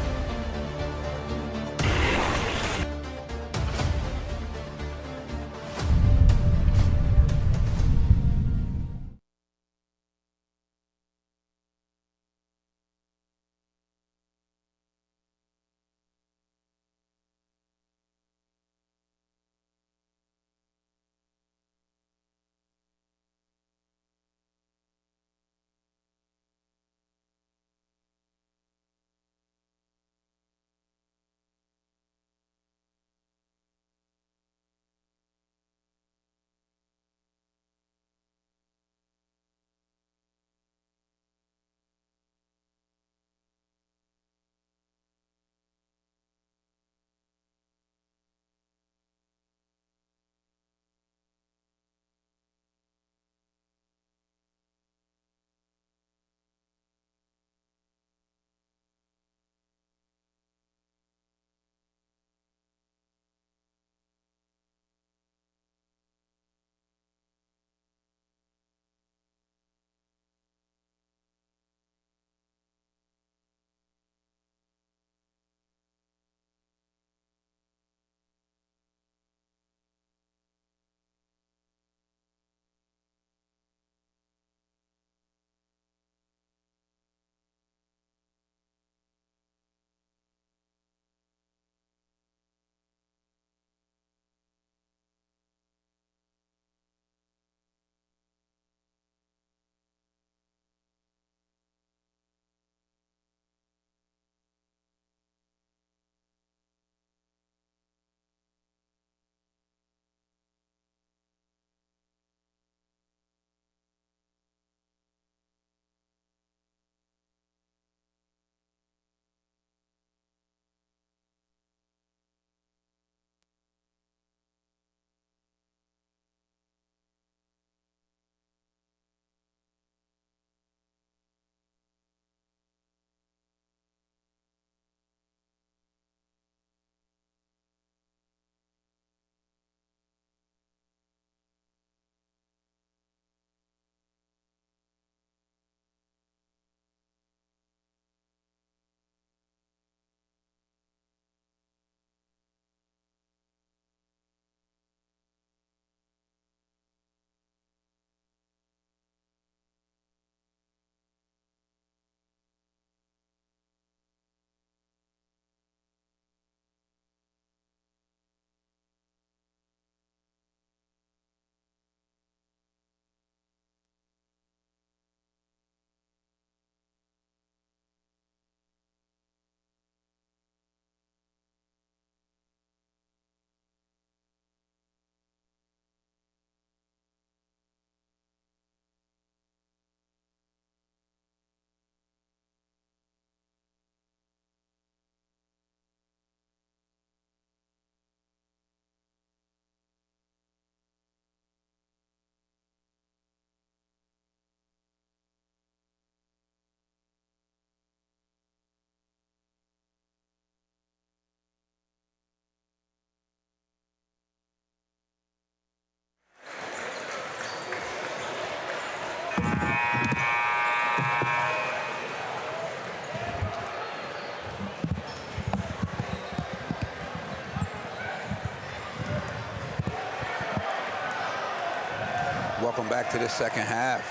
Welcome back to the second half.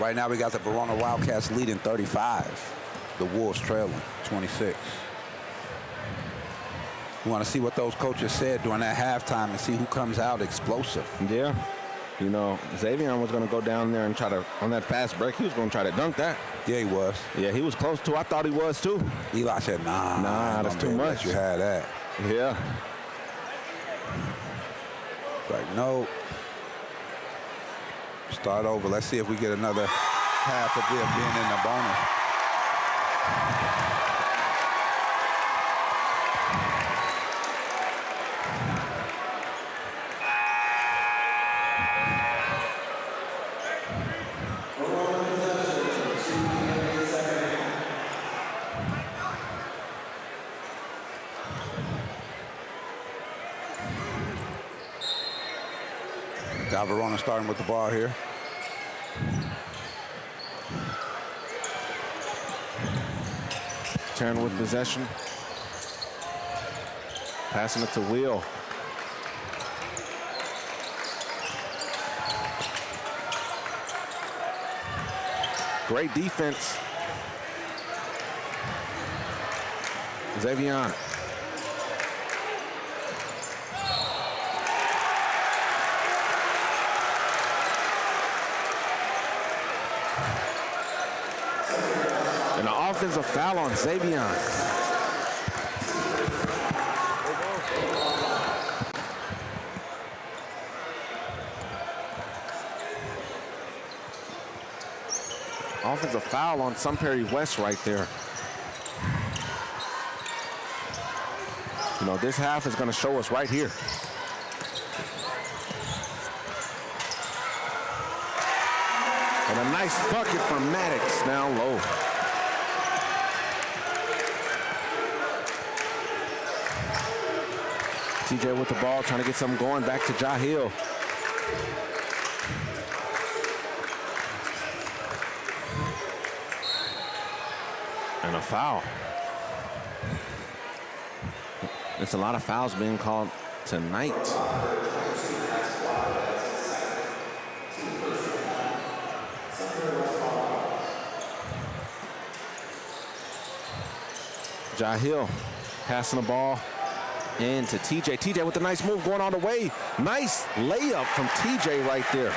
Right now we got the Verona Wildcats leading 35. The Wolves trailing 26. We want to see what those coaches said during that halftime and see who comes out explosive. Yeah. You know, Xavier was going to go down there and try to, on that fast break, he was going to try to dunk that. Yeah, he was. Yeah, he was close to. I thought he was too. Eli said, nah, that's too much. You had that. Yeah. Like, no. Start over. Let's see if we get another half of them being in the bonus. Got Verona starting with the ball here. Turn with possession. Passing it to Will. Great defense. Xavier. And an offensive foul on Xavier. Offensive foul on Prairie West right there. You know, this half is going to show us right here. And a nice bucket from Maddox down low. TJ with the ball, trying to get something going. Back to Jahil. And a foul. It's a lot of fouls being called tonight. Jahil passing the ball in to TJ. TJ with a nice move going all the way. Nice layup from TJ right there.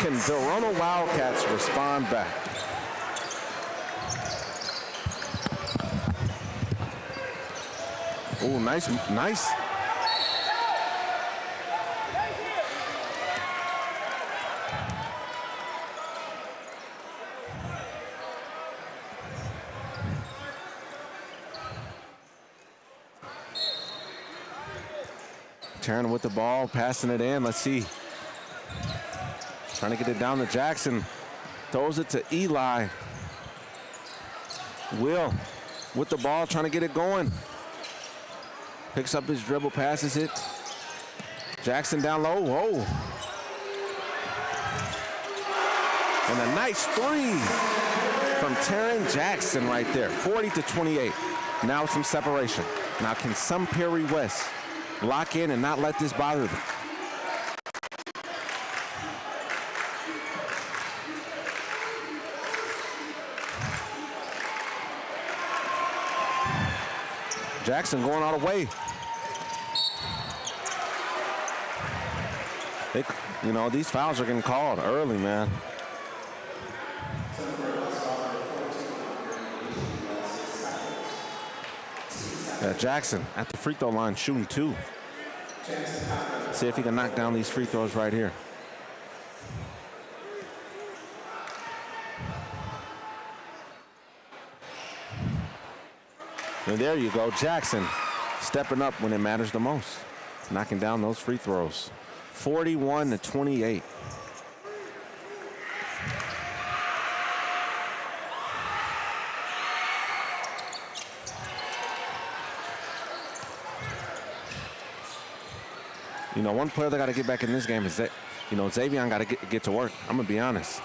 Can Verona Wildcats respond back? Oh, nice. Turner with the ball, passing it in. Let's see. Trying to get it down to Jackson. Throws it to Eli. Will with the ball, trying to get it going. Picks up his dribble, passes it. Jackson down low. Whoa. And a nice three from Taryn Jackson right there. 40-28. Now some separation. Now can Prairie West lock in and not let this bother them? Jackson going all the way. You know, these fouls are getting called early, man. Jackson at the free throw line shooting two. See if he can knock down these free throws right here. And there you go, Jackson stepping up when it matters the most, knocking down those free throws. 41-28. You know, one player that got to get back in this game is that, you know, Xavier got to get to work. I'm going to be honest.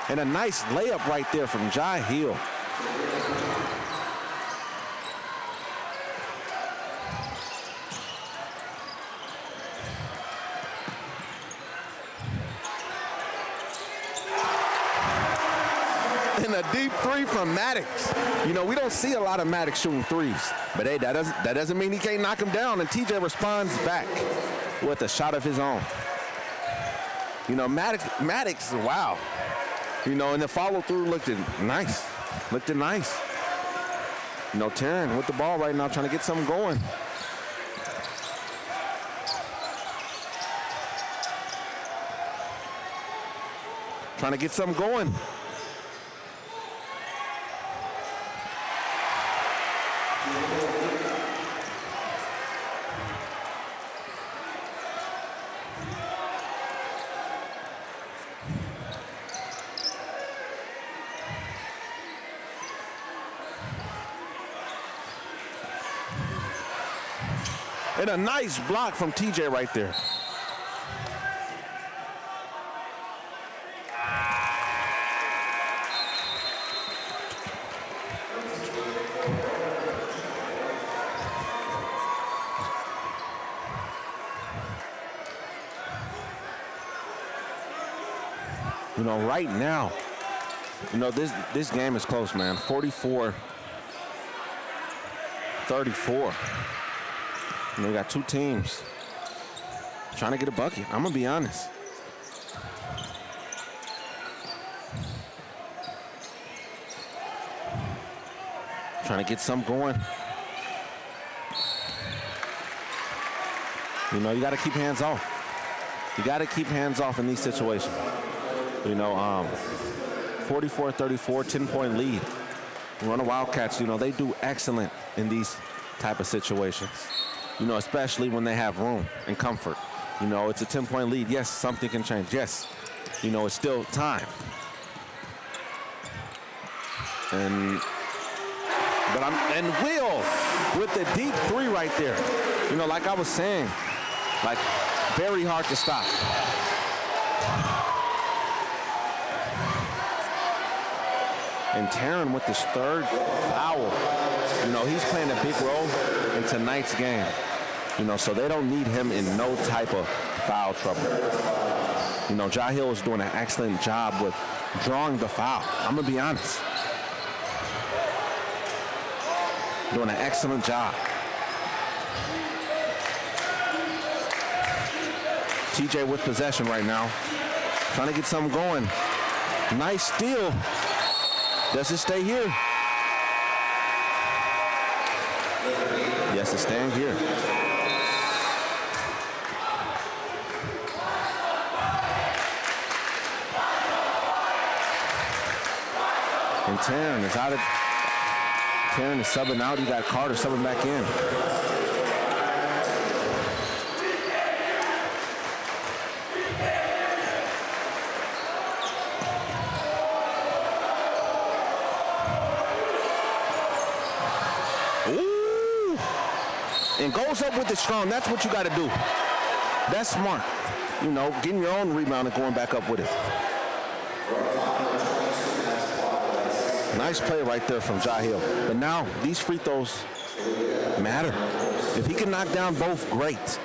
And a nice layup right there from Jahil. a deep three from Maddox. You know, we don't see a lot of Maddox shooting threes. But, hey, that doesn't mean he can't knock him down. And TJ responds back with a shot of his own. You know, Maddox, wow. You know, and the follow-through looked nice. Looked nice. You know, Taryn with the ball right now trying to get something going. Trying to get something going. And a nice block from TJ right there. You know, right now, you know, this game is close, man. 44-34. You know, we got two teams trying to get a bucket. I'm going to be honest. Trying to get something going. You know, you got to keep hands off. You got to keep hands off in these situations. You know, 44-34, 10-point lead. Verona Wildcats, you know, they do excellent in these type of situations. You know, especially when they have room and comfort. You know, it's a 10-point lead. Yes, something can change. Yes, you know, it's still time. And Will with the deep three right there. You know, like I was saying, like very hard to stop. And Taryn with his third foul. You know, he's playing a big role in tonight's game. You know, so they don't need him in no type of foul trouble. You know, Jahil is doing an excellent job with drawing the foul. I'm going to be honest. Doing an excellent job. TJ with possession right now. Trying to get something going. Nice steal. Does it stay here? Yes, it's staying here. And Taryn is out of. Taryn is subbing out. You got Carter subbing back in. Ooh! And goes up with it strong. That's what you got to do. That's smart. You know, getting your own rebound and going back up with it. Nice play right there from Jahil. But now, these free throws matter. If he can knock down both, great.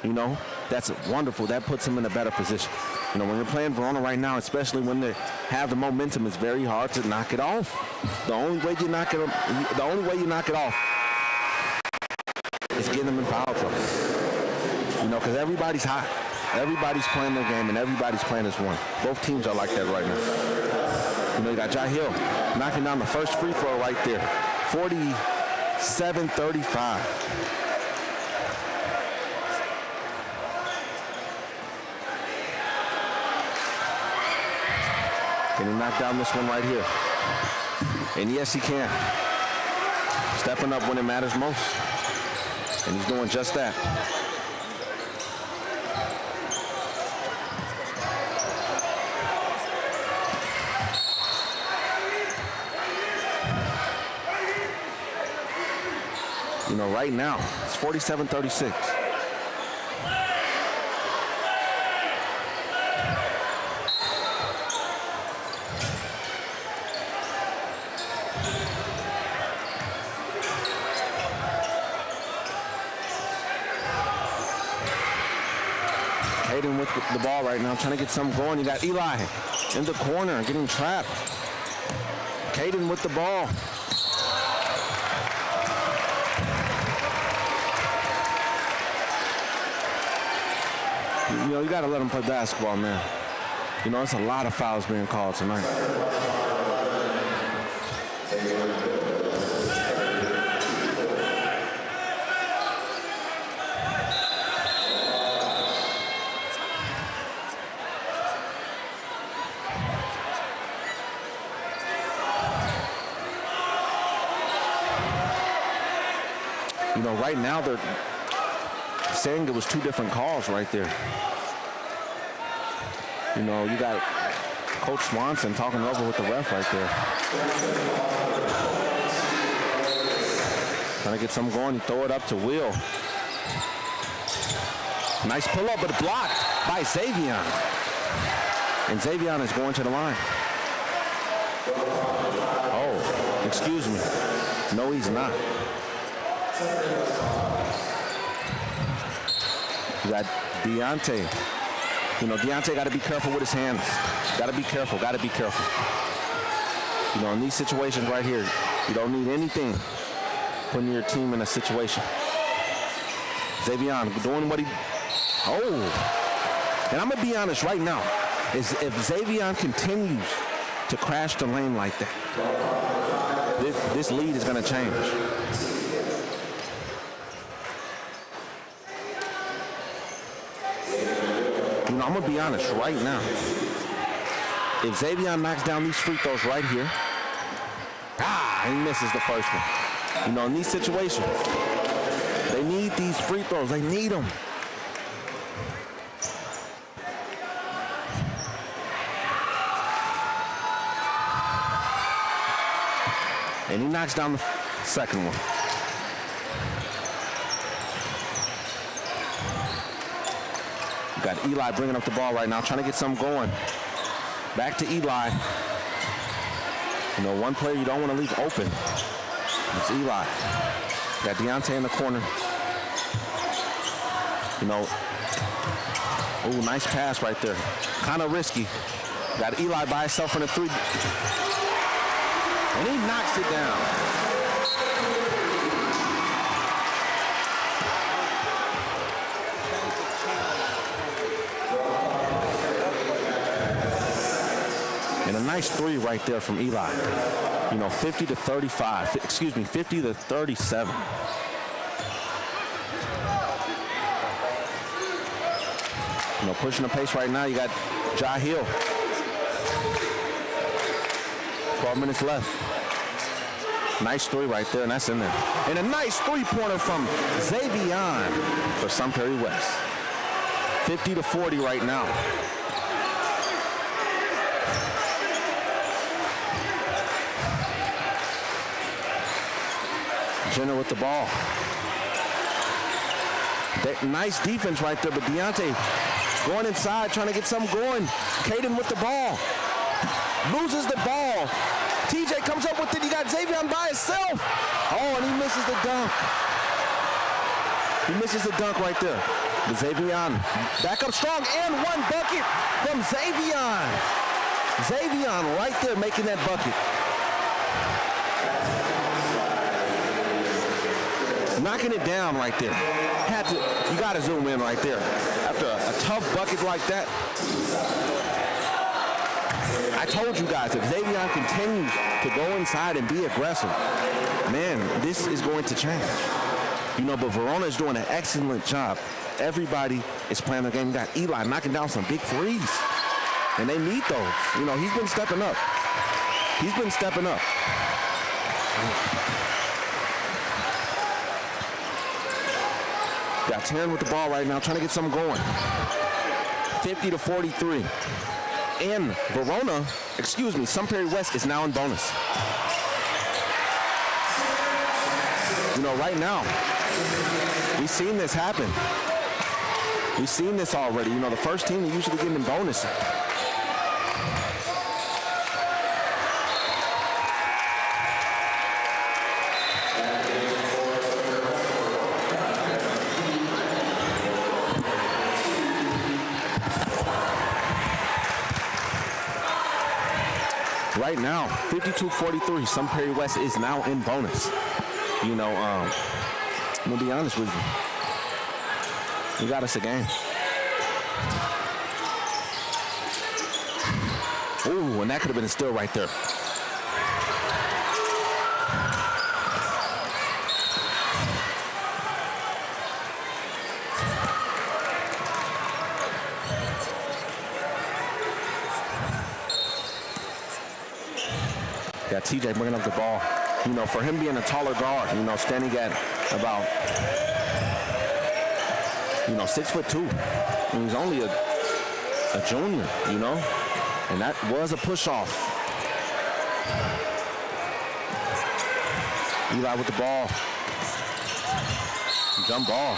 You know, that's wonderful. That puts him in a better position. You know, when you're playing Verona right now, especially when they have the momentum, it's very hard to knock it off. The only way you knock it off is getting them in foul trouble. You know, because everybody's hot. Everybody's playing their game, and everybody's playing as one. Both teams are like that right now. You know, you got Jahil knocking down the first free throw right there. 47-35. Can he knock down this one right here? And yes, he can. Stepping up when it matters most. And he's doing just that. You know, right now, it's 47-36. Hayden with the ball right now, trying to get something going. You got Eli in the corner, getting trapped. Caden with the ball. You know, you got to let them play basketball, man. You know, it's a lot of fouls being called tonight. You know, right now they're saying there was 2 different calls right there. You know, you got Coach Swanson talking over with the ref right there. Trying to get something going. You throw it up to Will. Nice pull up, but blocked by Xavion. And Xavion is going to the line. Oh, excuse me. No, he's not. You got Deontay. You know, Deontay got to be careful with his hands. Got to be careful. Got to be careful. You know, in these situations right here, you don't need anything putting your team in a situation. Xavion doing what he... Oh. And I'm going to be honest right now. Is if Xavion continues to crash the lane like that, this lead is going to change. You know, I'm going to be honest right now. If Xavion knocks down these free throws right here, he misses the first one. You know, in these situations, they need these free throws. They need them. And he knocks down the second one. You got Eli bringing up the ball right now, trying to get something going. Back to Eli. You know, one player you don't want to leave open. It's Eli. Got Deontay in the corner. You know, oh, nice pass right there. Kind of risky. Got Eli by himself in the 3. And he knocks it down. And a nice 3 right there from Eli. You know, 50 to 35. Excuse me, 50 to 37. You know, pushing the pace right now. You got Ja Hill. 12 minutes left. Nice 3 right there, and that's in there. And a nice 3-pointer from Xavion for Sun Prairie West. 50 to 40 right now. Jenner with the ball. Nice defense right there, but Deontay going inside, trying to get something going. Caden with the ball. Loses the ball. TJ comes up with it. You got Xavion by himself. Oh, and he misses the dunk. He misses the dunk right there. But Xavion back up strong, and one bucket from Xavion. Xavion right there making that bucket. Knocking it down right there. You got to zoom in right there. After a tough bucket like that. I told you guys, if Xavion continues to go inside and be aggressive, man, this is going to change. You know, but Verona is doing an excellent job. Everybody is playing the game. You got Eli knocking down some big threes. And they need those. You know, he's been stepping up. He's been stepping up. Got Taryn with the ball right now, trying to get something going. 50 to 43. And Verona, Sun Prairie West is now in bonus. You know, right now, we've seen this happen. We've seen this already. You know, the first team are usually getting in bonus. right now, 52-43. Some Prairie West is now in bonus. You know, I'm going to be honest with you. We got us a game. Ooh, and that could have been a steal right there. Got TJ bringing up the ball. You know, for him being a taller guard, you know, standing at about, you know, 6'2". And he's only a junior, you know, and that was a push-off. Eli with the ball. Jump ball.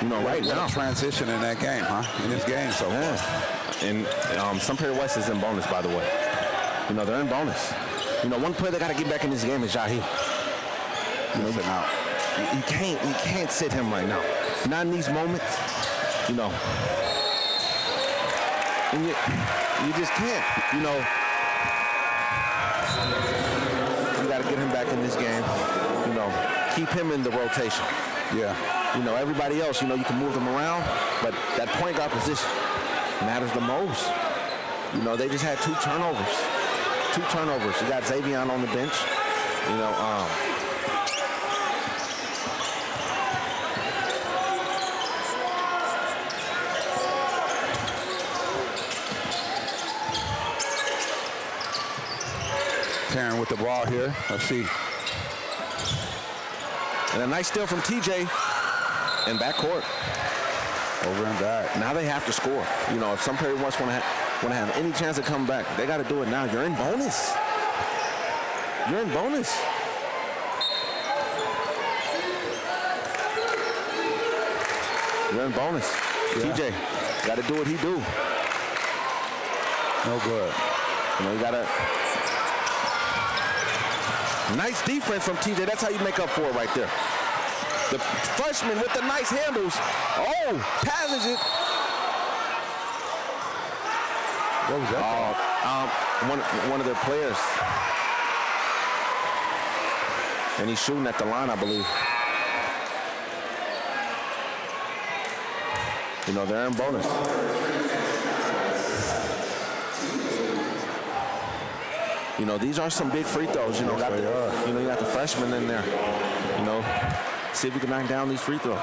You know, right now. Transition in that game, huh? In this game so far. And some Prairie West is in bonus, by the way. You know, they're in bonus. You know, one player that got to get back in this game is Jahi. You know, out. You can't sit him right now. Not in these moments. You know. And you just can't. You know. You got to get him back in this game. You know, keep him in the rotation. Yeah. You know, everybody else, you know, you can move them around, but that point guard position matters the most. You know, they just had 2 turnovers. 2 turnovers. You got Xavion on the bench. You know, Taryn with the ball here. Let's see. And a nice steal from TJ. In backcourt. Over and back. Now they have to score. You know, if some Prairie West want to have any chance to come back, they got to do it now. You're in bonus. You're in bonus. You're in bonus. Yeah. TJ, got to do what he do. No good. You know, you got to. Nice defense from TJ. That's how you make up for it right there. The freshman with the nice handles. Oh, passes it. What was that? One of their players. And he's shooting at the line, I believe. You know, they're in bonus. You know, these are some big free throws. You know, you got the freshman in there. You know. See if we can knock down these free throws.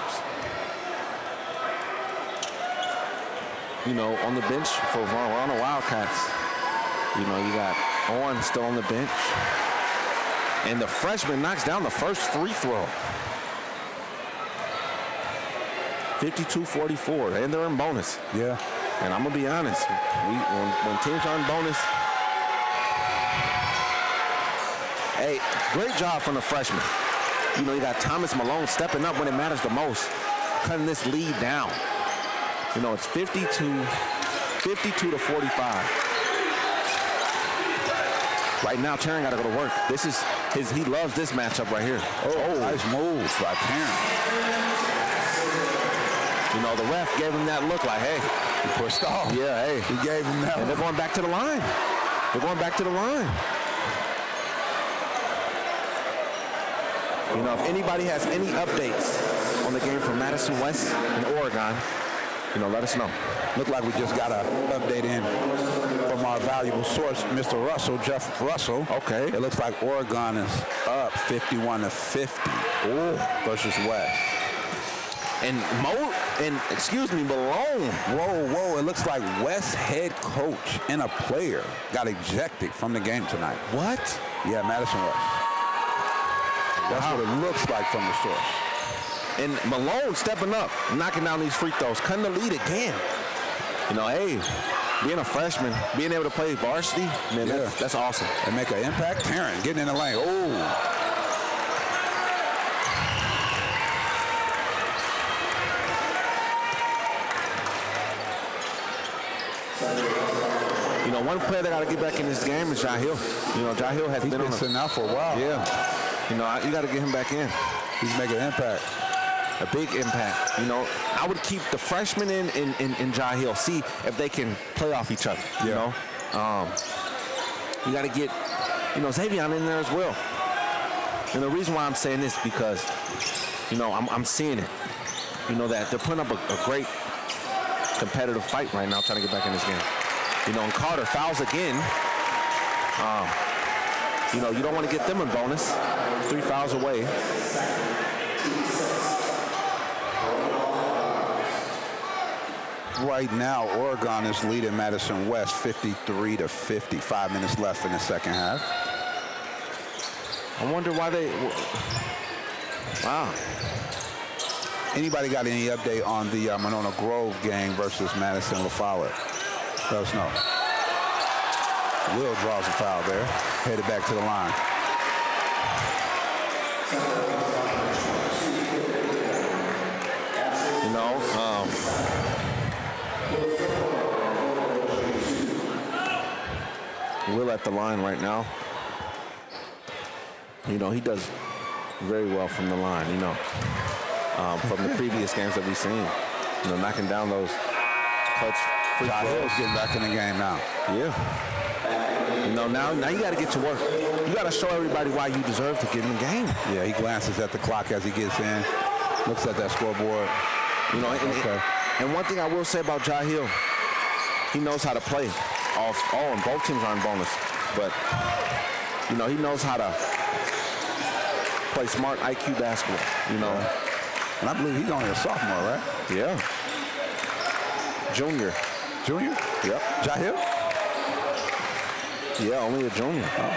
You know, on the bench for Verona Wildcats, you know, you got Owen still on the bench. And the freshman knocks down the first free throw. 52-44, and they're in bonus. Yeah. And I'm going to be honest, when teams are in bonus, hey, great job from the freshman. You know, you got Thomas Malone stepping up when it matters the most, cutting this lead down. You know, it's 52-45. Right now, Taryn got to go to work. This is he loves this matchup right here. Oh, nice move by Taryn. You know, the ref gave him that look like, hey. He pushed off. Yeah, hey. He gave him that. And they're going back to the line. They're going back to the line. You know, if anybody has any updates on the game from Madison West and Oregon, you know, let us know. Look like we just got an update in from our valuable source, Mr. Russell, Jeff Russell. Okay. It looks like Oregon is up 51-50 versus West. And Malone. Whoa. It looks like West head coach and a player got ejected from the game tonight. What? Yeah, Madison West. That's what it looks like from the source. And Malone stepping up, knocking down these free throws, cutting the lead again. You know, hey, being a freshman, being able to play varsity, man, that's awesome. And make an impact. Taryn getting in the lane. Oh. You know, one player that got to get back in this game is Jahill. You know, Jahill has been on now for a while. Yeah. You know, you got to get him back in. He's making an impact. A big impact. You know, I would keep the freshmen in Jahill, see if they can play off each other. You know, you got to get, you know, Xavier in there as well. And the reason why I'm saying this because, you know, I'm seeing it. You know that they're putting up a great competitive fight right now, trying to get back in this game. You know, and Carter fouls again. You know, you don't want to get them in bonus. 3 fouls away. Right now, Oregon is leading Madison West 53-50. 5 minutes left in the second half. I wonder why they... Wow. Anybody got any update on the Monona Grove game versus Madison La Follette? Let us know. Will draws a foul there. Headed back to the line. You know, Will at the line right now. You know, he does very well from the line, you know, from the previous games that we've seen. You know, knocking down those clutch free throws. Getting back in the game now. Yeah. You know, now you got to get to work. You got to show everybody why you deserve to get in the game. Yeah, he glances at the clock as he gets in, looks at that scoreboard. You know, and one thing I will say about Jahill, he knows how to play. And both teams are in bonus. But, you know, he knows how to play smart IQ basketball, you know. And I believe he's only a sophomore, right? Yeah. Junior. Junior? Yep. Jahill? Yeah, only a junior. Oh.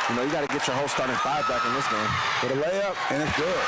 You know, you got to get your whole starting 5 back in this game. With a layup, and it's good.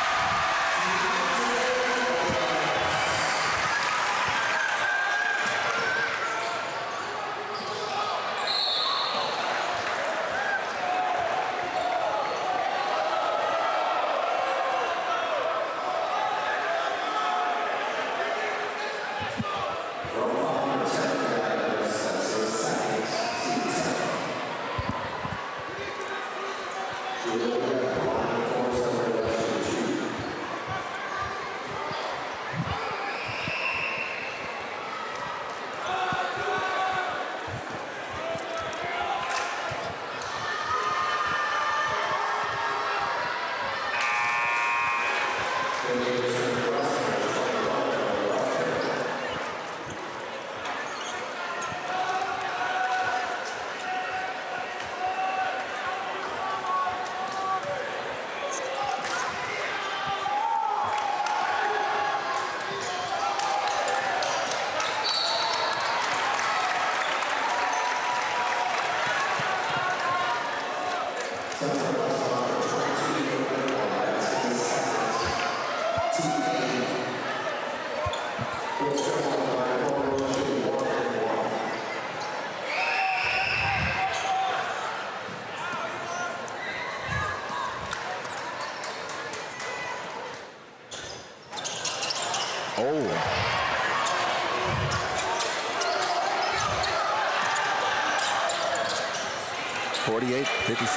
Oh.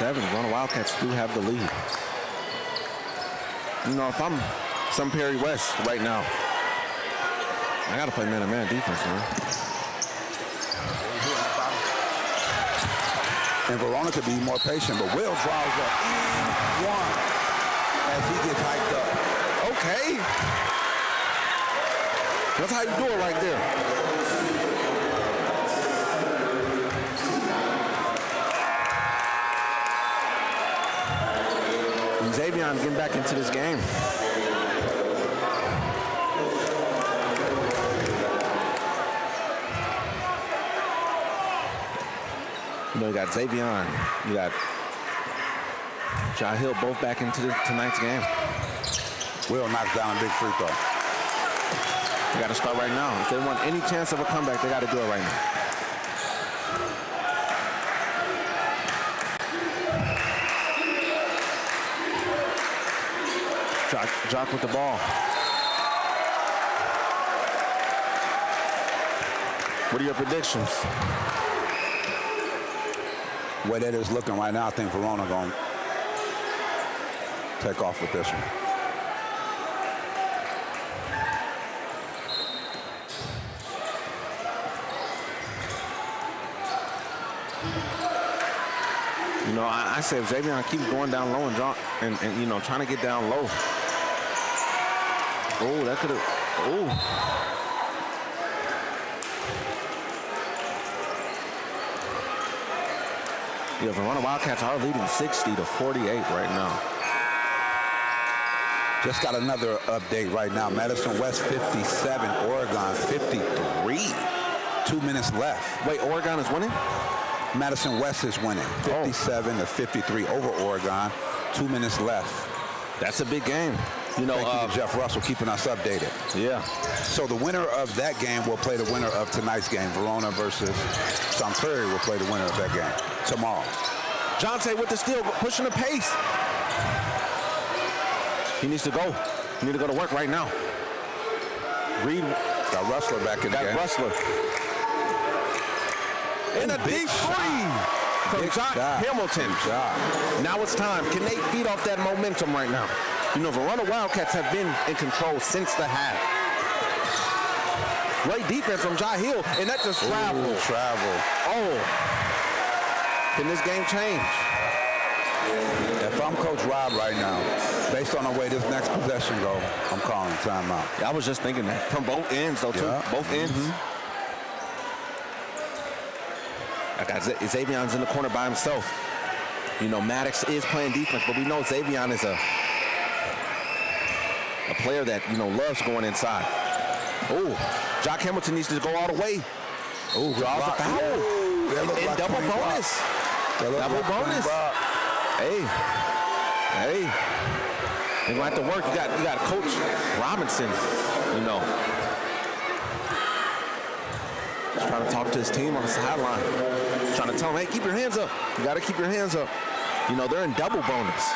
Verona Wildcats do have the lead. You know, if I'm some Prairie West right now, I got to play man-to-man defense, man. And Verona could be more patient, but Will draws up in one as he gets hyped up. Okay. That's how you do it right there. And Xavier getting back into this game. You know, you got Xavier, you got Jahill both back into tonight's game. Will knocks down a big free throw. They got to start right now. If they want any chance of a comeback, they got to do it right now. Jock with the ball. What are your predictions? The way that is looking right now, I think Verona going to take off with this one. You know, I say if Xavier keeps going down low and you know, trying to get down low. Oh, that could have. Oh. Yeah, Verona Wildcats are leading 60-48 right now. Just got another update right now. Madison West 57, Oregon 53. 2 minutes left. Wait, Oregon is winning? Madison West is winning 57-53 over Oregon. 2 minutes left. That's a big game. You know, thank you to Jeff Russell keeping us updated. Yeah. So the winner of that game will play the winner of tonight's game. Verona versus Prairie will play the winner of that game tomorrow. Jonte with the steal, pushing the pace. He needs to go. He needs to go to work right now. Reed got Rustler back in the game. Got Rustler. And a deep three from John Hamilton. Now it's time. Can they feed off that momentum right now? You know, Verona Wildcats have been in control since the half. Great defense from Jai Hill, and that just traveled. Oh. Can this game change? If I'm Coach Rob right now, based on the way this next possession go, I'm calling timeout. Yeah, I was just thinking that. From both ends, though, too. Both ends. I got Xavion's in the corner by himself. You know, Maddox is playing defense, but we know Xavion is a player that, you know, loves going inside. Oh, Jock Hamilton needs to go all the way. Oh, draws a foul. And double bonus. Double bonus. Hey. They're going to have to work. You got Coach Robinson, you know. He's trying to talk to his team on the sideline. Trying to tell them, hey, keep your hands up. You got to keep your hands up. You know, they're in double bonus.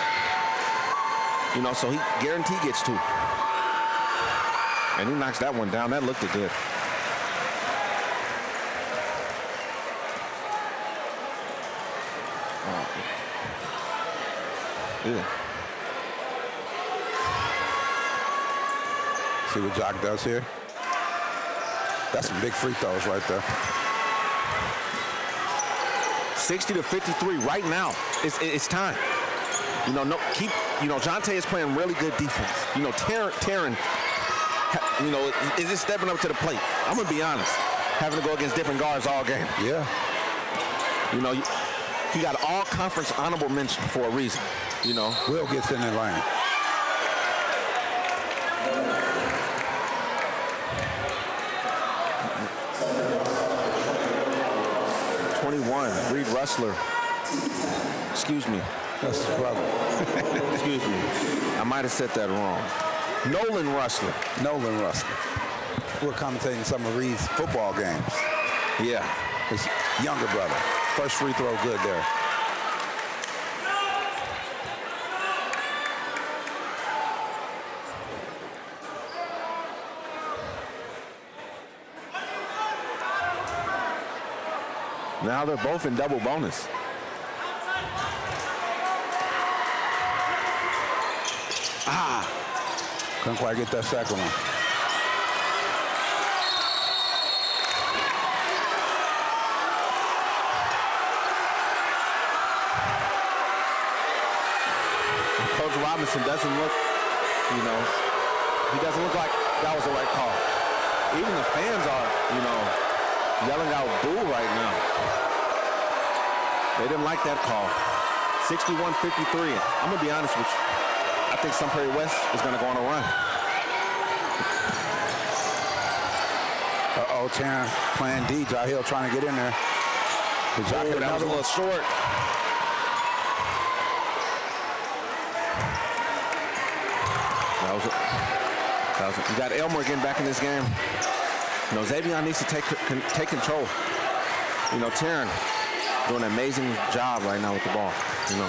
You know, so he guaranteed gets two. And he knocks that one down. That looked good. Yeah. See what Jock does here? That's some big free throws right there. 60-53 right now. It's time. You know, Jonte is playing really good defense. You know, Taryn, you know, is just stepping up to the plate. I'm gonna be honest, having to go against different guards all game. Yeah. You know, he got all conference honorable mention for a reason. You know, Will gets in the lane. Reed Rustler. Excuse me. That's his brother. Excuse me. I might have said that wrong. Nolan Rustler. We're commentating some of Reed's football games. Yeah. His younger brother. First free throw good there. Now they're both in double bonus. Couldn't quite get that second one. Coach Robinson doesn't look, you know, he doesn't look like that was the right call. Even the fans are, you know, yelling out boo right now. They didn't like that call. 61-53. I'm going to be honest with you. I think Prairie West is going to go on a run. Uh-oh, Taryn playing D. Jai Hill trying to get in there. That was a little short. You got Elmer getting back in this game. You know, Xavier needs to take control. You know, Taryn doing an amazing job right now with the ball. You know.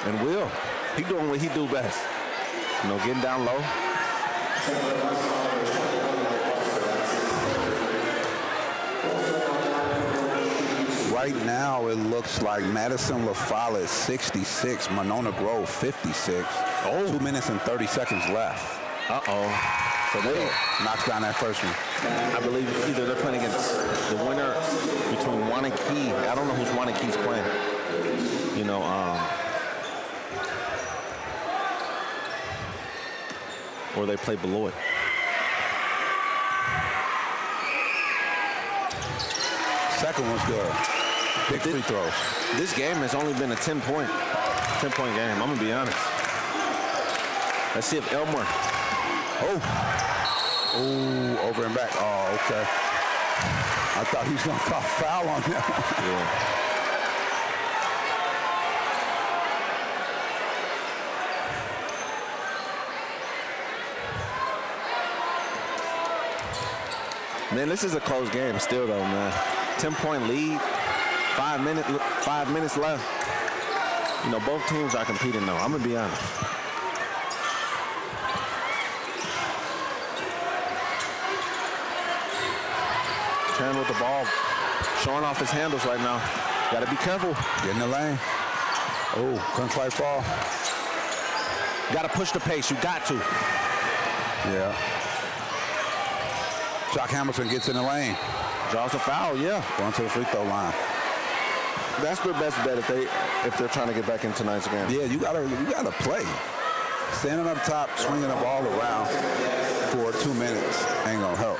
And Will, he doing what he do best. You know, getting down low. right now it looks like Madison LaFollette 66, Monona Grove 56. 2 minutes and 30 seconds left. So they knocks down that first one. I believe either they're playing against the winner between Wanakee. I don't know who's Wanakee's playing. You know, or they play Beloit. Second one's good. Big free throws. This game has only been a 10-point game. I'm gonna be honest. Let's see if Elmore. Over and back. Oh, okay. I thought he was gonna call foul on him. Man, this is a close game still, though, man. 10-point lead, 5 minutes left. You know, both teams are competing, though. I'm gonna be honest. Turn with the ball, showing off his handles right now. Gotta be careful. Get in the lane. Oh, couldn't quite fall. Gotta push the pace. You got to. Yeah. Jock Hamilton gets in the lane. Draws a foul, yeah. Going to the free throw line. That's their best bet if they're trying to get back in tonight's game. Yeah, you gotta play. Standing up top, swinging the ball around for 2 minutes ain't gonna help.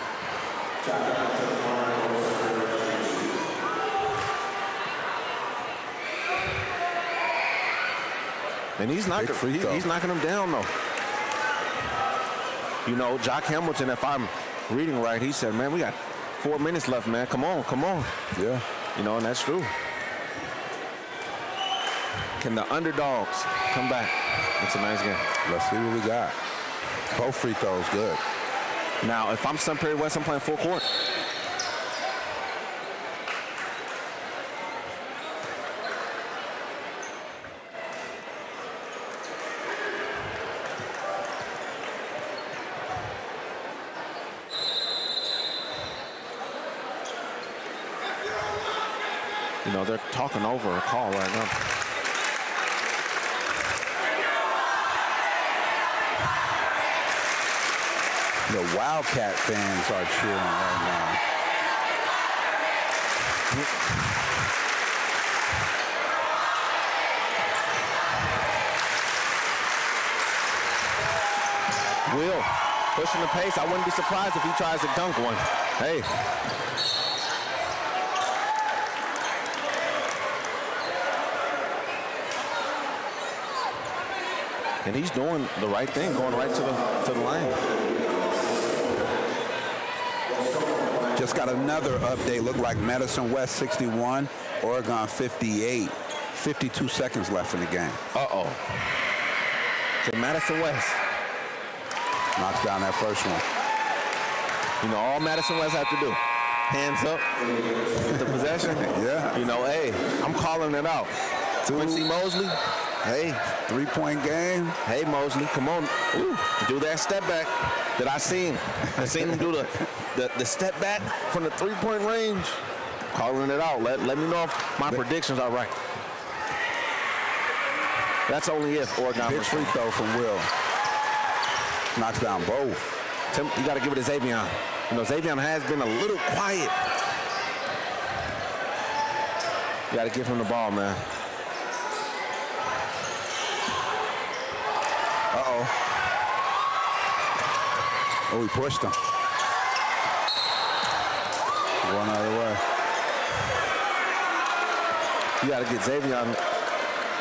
And he's knocking them down, though. You know, Jock Hamilton, if I'm reading right, he said, man, we got 4 minutes left, man. Come on. Yeah. You know, and that's true. Can the underdogs come back? It's a nice game. Let's see what we got. Both free throws good. Now, if I'm Sun Prairie West, I'm playing full court. You know, they're talking over a call right now. The Wildcat fans are cheering right now. Will pushing the pace. I wouldn't be surprised if he tries to dunk one. Hey. And he's doing the right thing, going right to the lane. Just got another update. Look like Madison West 61, Oregon 58. 52 seconds left in the game. Uh-oh. Okay, Madison West knocks down that first one. You know, all Madison West have to do, hands up with the possession. Yeah. You know, hey, I'm calling it out. Quincy Mosley. Hey, 3-point game. Hey, Mosley, come on. Ooh, do that step back that I seen. I seen him do the step back from the 3-point range. Calling it out. Let me know if my predictions are right. That's only if Oregon. Big free throw from Will. Knocks down both. Tim, you got to give it to Xavier. You know, Xavier has been a little quiet. You got to give him the ball, man. Uh-oh. Oh, he pushed him. One out of the way. You got to get Xavier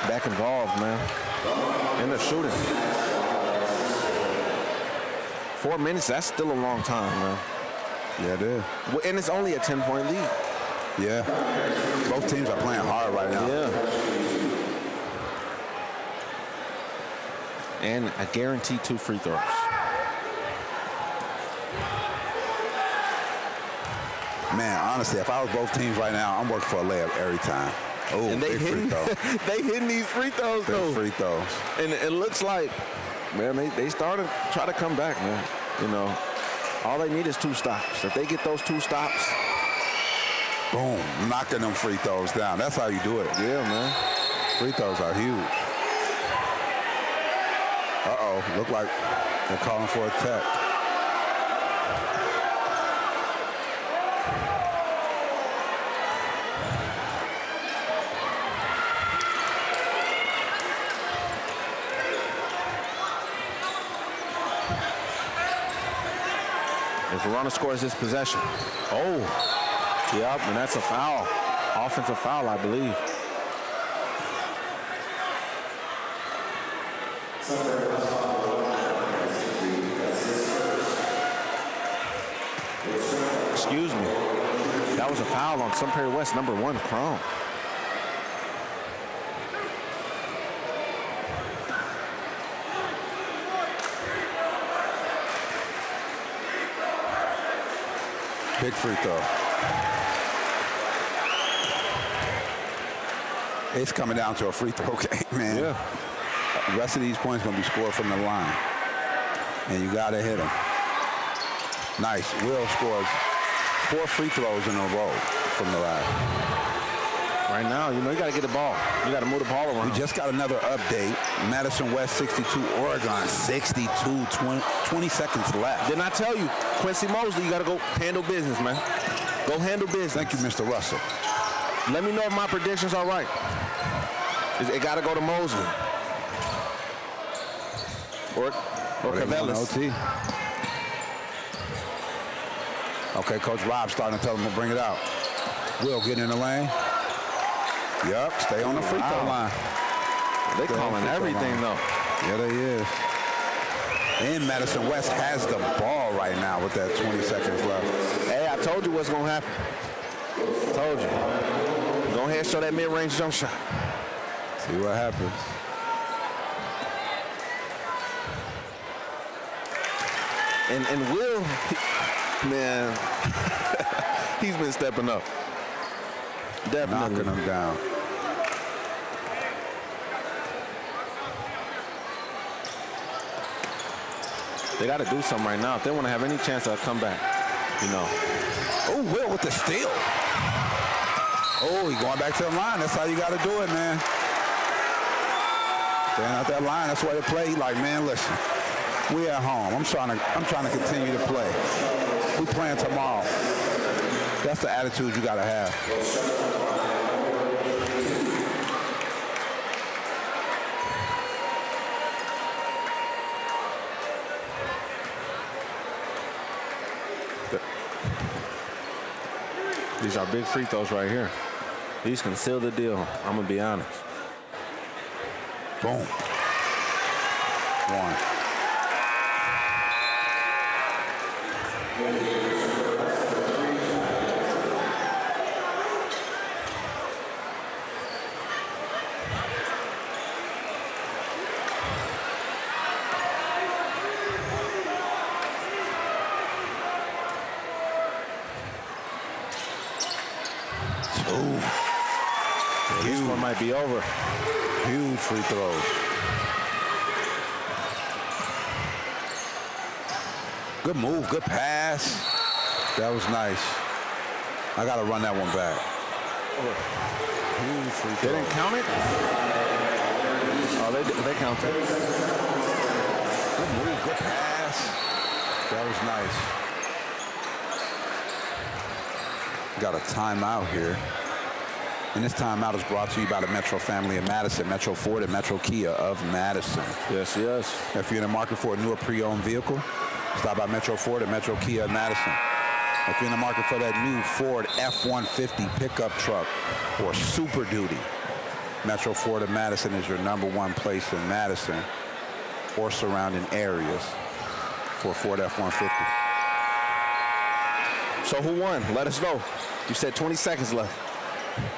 back involved, man. And they're shooting. 4 minutes, that's still a long time, man. Yeah, it is. Well, and it's only a 10-point lead. Yeah. Both teams are playing hard right now. Yeah. And I guarantee 2 free throws. Man, honestly, if I was both teams right now, I'm working for a layup every time. Oh, and they hitting these free throws, though. Big free throws. And it looks like, man, they started to try to come back, man. You know, all they need is 2 stops. If they get those 2 stops, Boom, knocking them free throws down. That's how you do it. Yeah, man. Free throws are huge. Uh-oh, look like they're calling for a tech. If Verona scores this possession. Oh, yep, and that's a foul. Offensive foul, I believe. Excuse me. That was a foul on Sun Prairie West, number 1, Chrome. Big free throw. It's coming down to a free throw game, man. Yeah. The rest of these points going to be scored from the line. And you got to hit them. Nice. Will scores 4 free throws in a row from the line. Right now, you know, you got to get the ball. You got to move the ball around. We just got another update. Madison West 62, Oregon 62, 20 seconds left. Didn't I tell you, Quincy Mosley, you got to go handle business, man. Go handle business. Thank you, Mr. Russell. Let me know if my predictions are right. It got to go to Mosley. Or Cavellis. OT. Okay, Coach Rob starting to tell him to bring it out. Will get in the lane. Yup, stay on the free throw line. They calling everything, though. Yeah, they is. And Madison West has the ball right now with that 20 seconds left. Hey, I told you what's going to happen. Told you. Go ahead and show that mid-range jump shot. See what happens. And Will, man, he's been stepping up. Definitely. Knocking them down. They got to do something right now if they want to have any chance of a comeback, you know. Oh, Will with the steal. Oh, he going back to the line. That's how you got to do it, man. Staying out that line, that's why they play. He like, man, listen, we at home. I'm trying to continue to play. We playing tomorrow. That's the attitude you got to have. These are big free throws right here. These can seal the deal. I'm going to be honest. Boom. 1. This one might be over. Huge free throws. Good move, good pass. That was nice. I got to run that one back. Huge free throw. They didn't count it? Oh, they counted. Good move, good pass. That was nice. Got a timeout here. And this timeout is brought to you by the Metro family of Madison, Metro Ford and Metro Kia of Madison. Yes, yes. If you're in the market for a new or pre-owned vehicle, stop by Metro Ford and Metro Kia of Madison. If you're in the market for that new Ford F-150 pickup truck or Super Duty, Metro Ford of Madison is your #1 place in Madison or surrounding areas for Ford F-150. So who won? Let us know. You said 20 seconds left.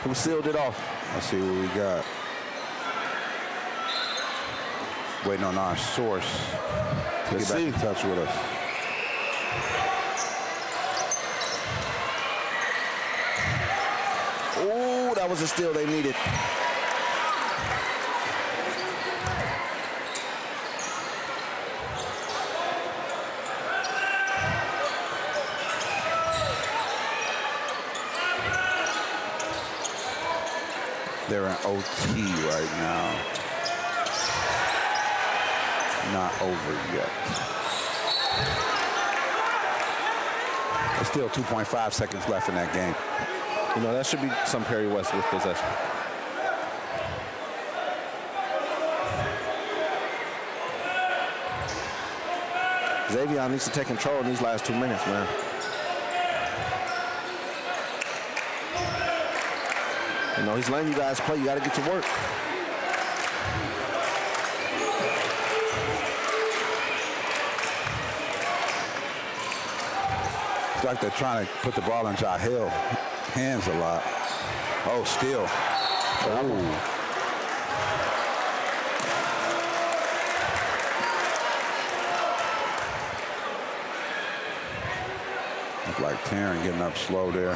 Who sealed it off? Let's see what we got. Waiting on our source to get back in touch with us. Oh, that was a steal they needed. They're in OT right now. Not over yet. There's still 2.5 seconds left in that game. You know, that should be some Perry West with possession. Xavier needs to take control in these last 2 minutes, man. You know, he's letting you guys play. You got to get to work. It's like they're trying to put the ball in Jahil's hands a lot. Oh, steal. Oh. Look like Taryn getting up slow there.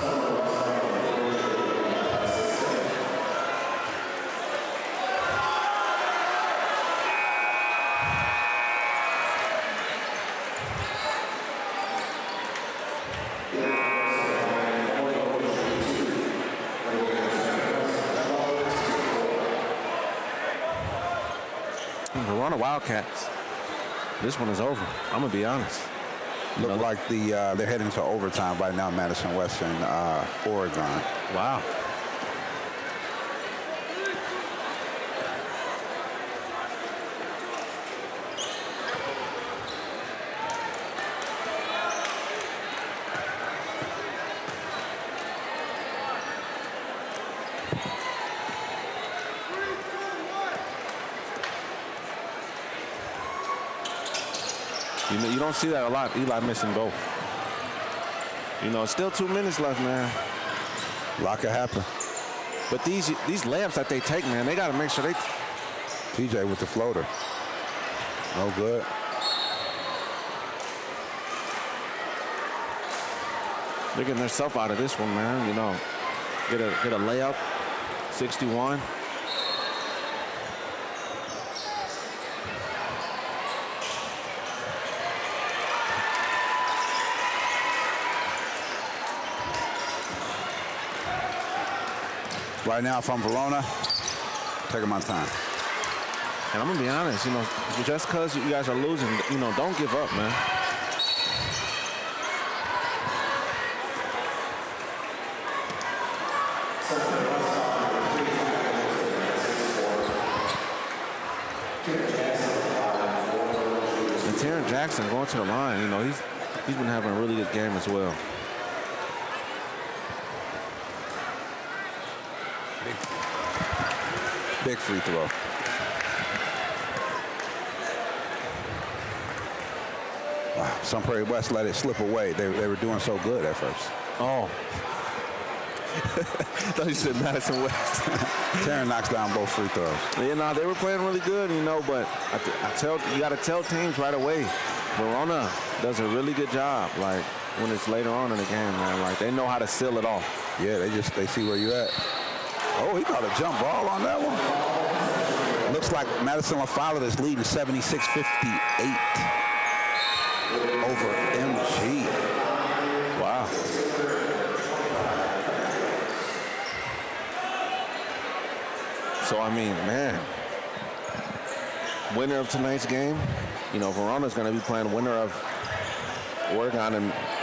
Verona Wildcats. This one is over. I'm gonna be honest. Look like they're heading to overtime right now, Madison West and Oregon. Wow. You don't see that a lot, Eli missing both. You know, still 2 minutes left, man. A lot could happen. But these layups that they take, man, they got to make sure they... TJ with the floater. No good. They're getting themselves out of this one, man. You know, get a layup, 61. Right now, if I'm Verona, taking my time. And I'm gonna be honest, you know, just because you guys are losing, you know, don't give up, man. And Taryn Jackson going to the line, you know, he's been having a really good game as well. Big free throw. Wow, some Prairie West let it slip away. They were doing so good at first. Oh. I thought you said Madison West. Taryn knocks down both free throws. Yeah, no, they were playing really good, you know, but you got to tell teams right away. Verona does a really good job, like, when it's later on in the game, man. Like, they know how to seal it off. Yeah, they see where you're at. Oh, he caught a jump ball on that one. Looks like Madison LaFollette is leading 76-58 over MG. Wow. So, I mean, man, winner of tonight's game, you know, Verona's going to be playing winner of Oregon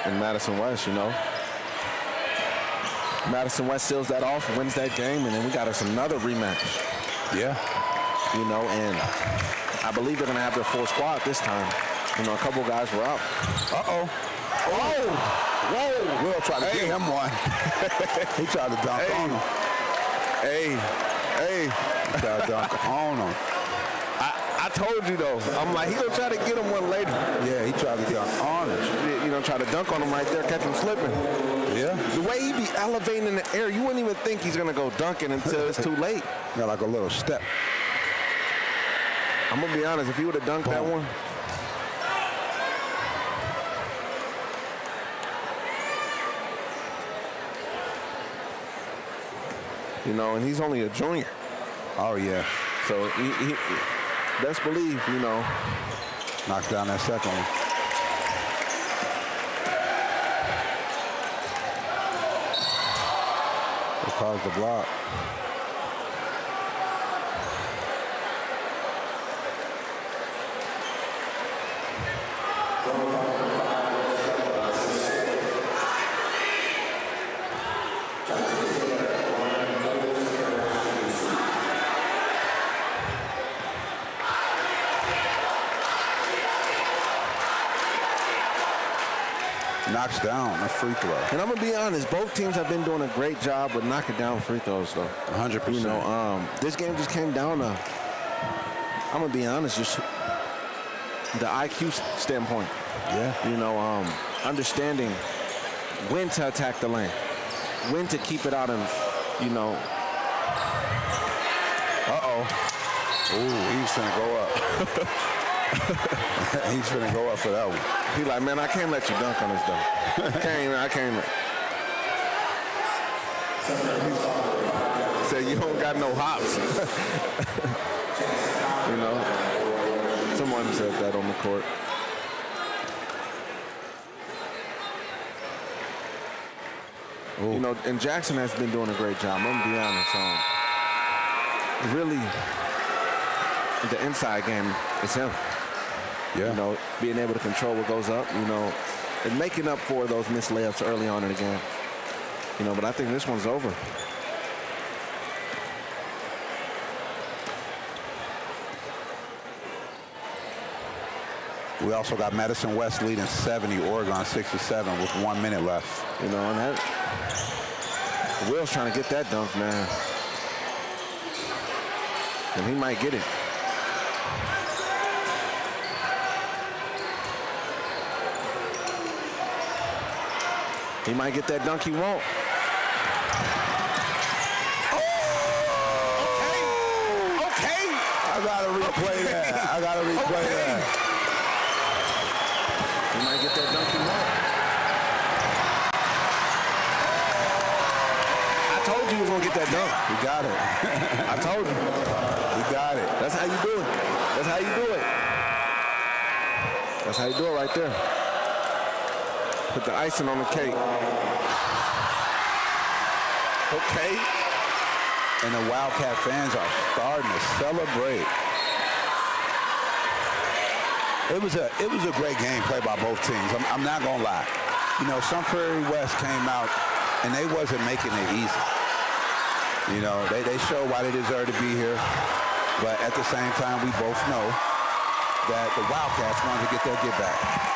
and Madison West, you know. Madison West seals that off, wins that game, and then we got us another rematch. Yeah. You know, and I believe they're going to have their full squad this time. You know, a couple guys were out. Uh-oh. Whoa. Whoa. Will tried to get him one. He tried to dunk on him. Hey. He tried to dunk on him. I told you, though. I'm like, he going to try to get him one later. Yeah, he tried to dunk on him. You know, try to dunk on him right there, catch him slipping. Yeah. The way he be elevating in the air, you wouldn't even think he's going to go dunking until it's too late. Got like a little step. I'm going to be honest, if he would have dunked that one. You know, and he's only a junior. Oh, yeah. So he best believe, you know. Knocks down that second one. They caused the block. knocks down a free throw. And I'm going to be honest, both teams have been doing a great job with knocking down free throws, though. 100%. You know, this game just came down to, I'm going to be honest, just the IQ standpoint. Yeah. You know, understanding when to attack the lane, when to keep it out and, you know. Ooh, he's finna go up. He's finna go up for that one. He like, man, I can't let you dunk on this, though. I can't. Say, you don't got no hops. You know, someone said that on the court. You know, and Jackson has been doing a great job. I'm gonna be honest. Really, the inside game is him. Yeah. You know, being able to control what goes up, you know, and making up for those missed layups early on in the game. You know, but I think this one's over. We also got Madison West leading 70, Oregon 67 with 1 minute left. You know, and that Will's trying to get that dunk, man. And he might get it. He might get that dunk he wants. Okay. I gotta replay that. He might get that dunk he wants. I told you he was gonna get that dunk. We got it. I told you. We got it. That's how you do it. That's how you do it. That's how you do it right there. Put the icing on the cake. Okay. And the Wildcat fans are starting to celebrate. It was a great game played by both teams. I'm not gonna lie. You know, some Prairie West came out and they wasn't making it easy. You know, they showed why they deserve to be here. But at the same time, we both know that the Wildcats wanted to get their get back.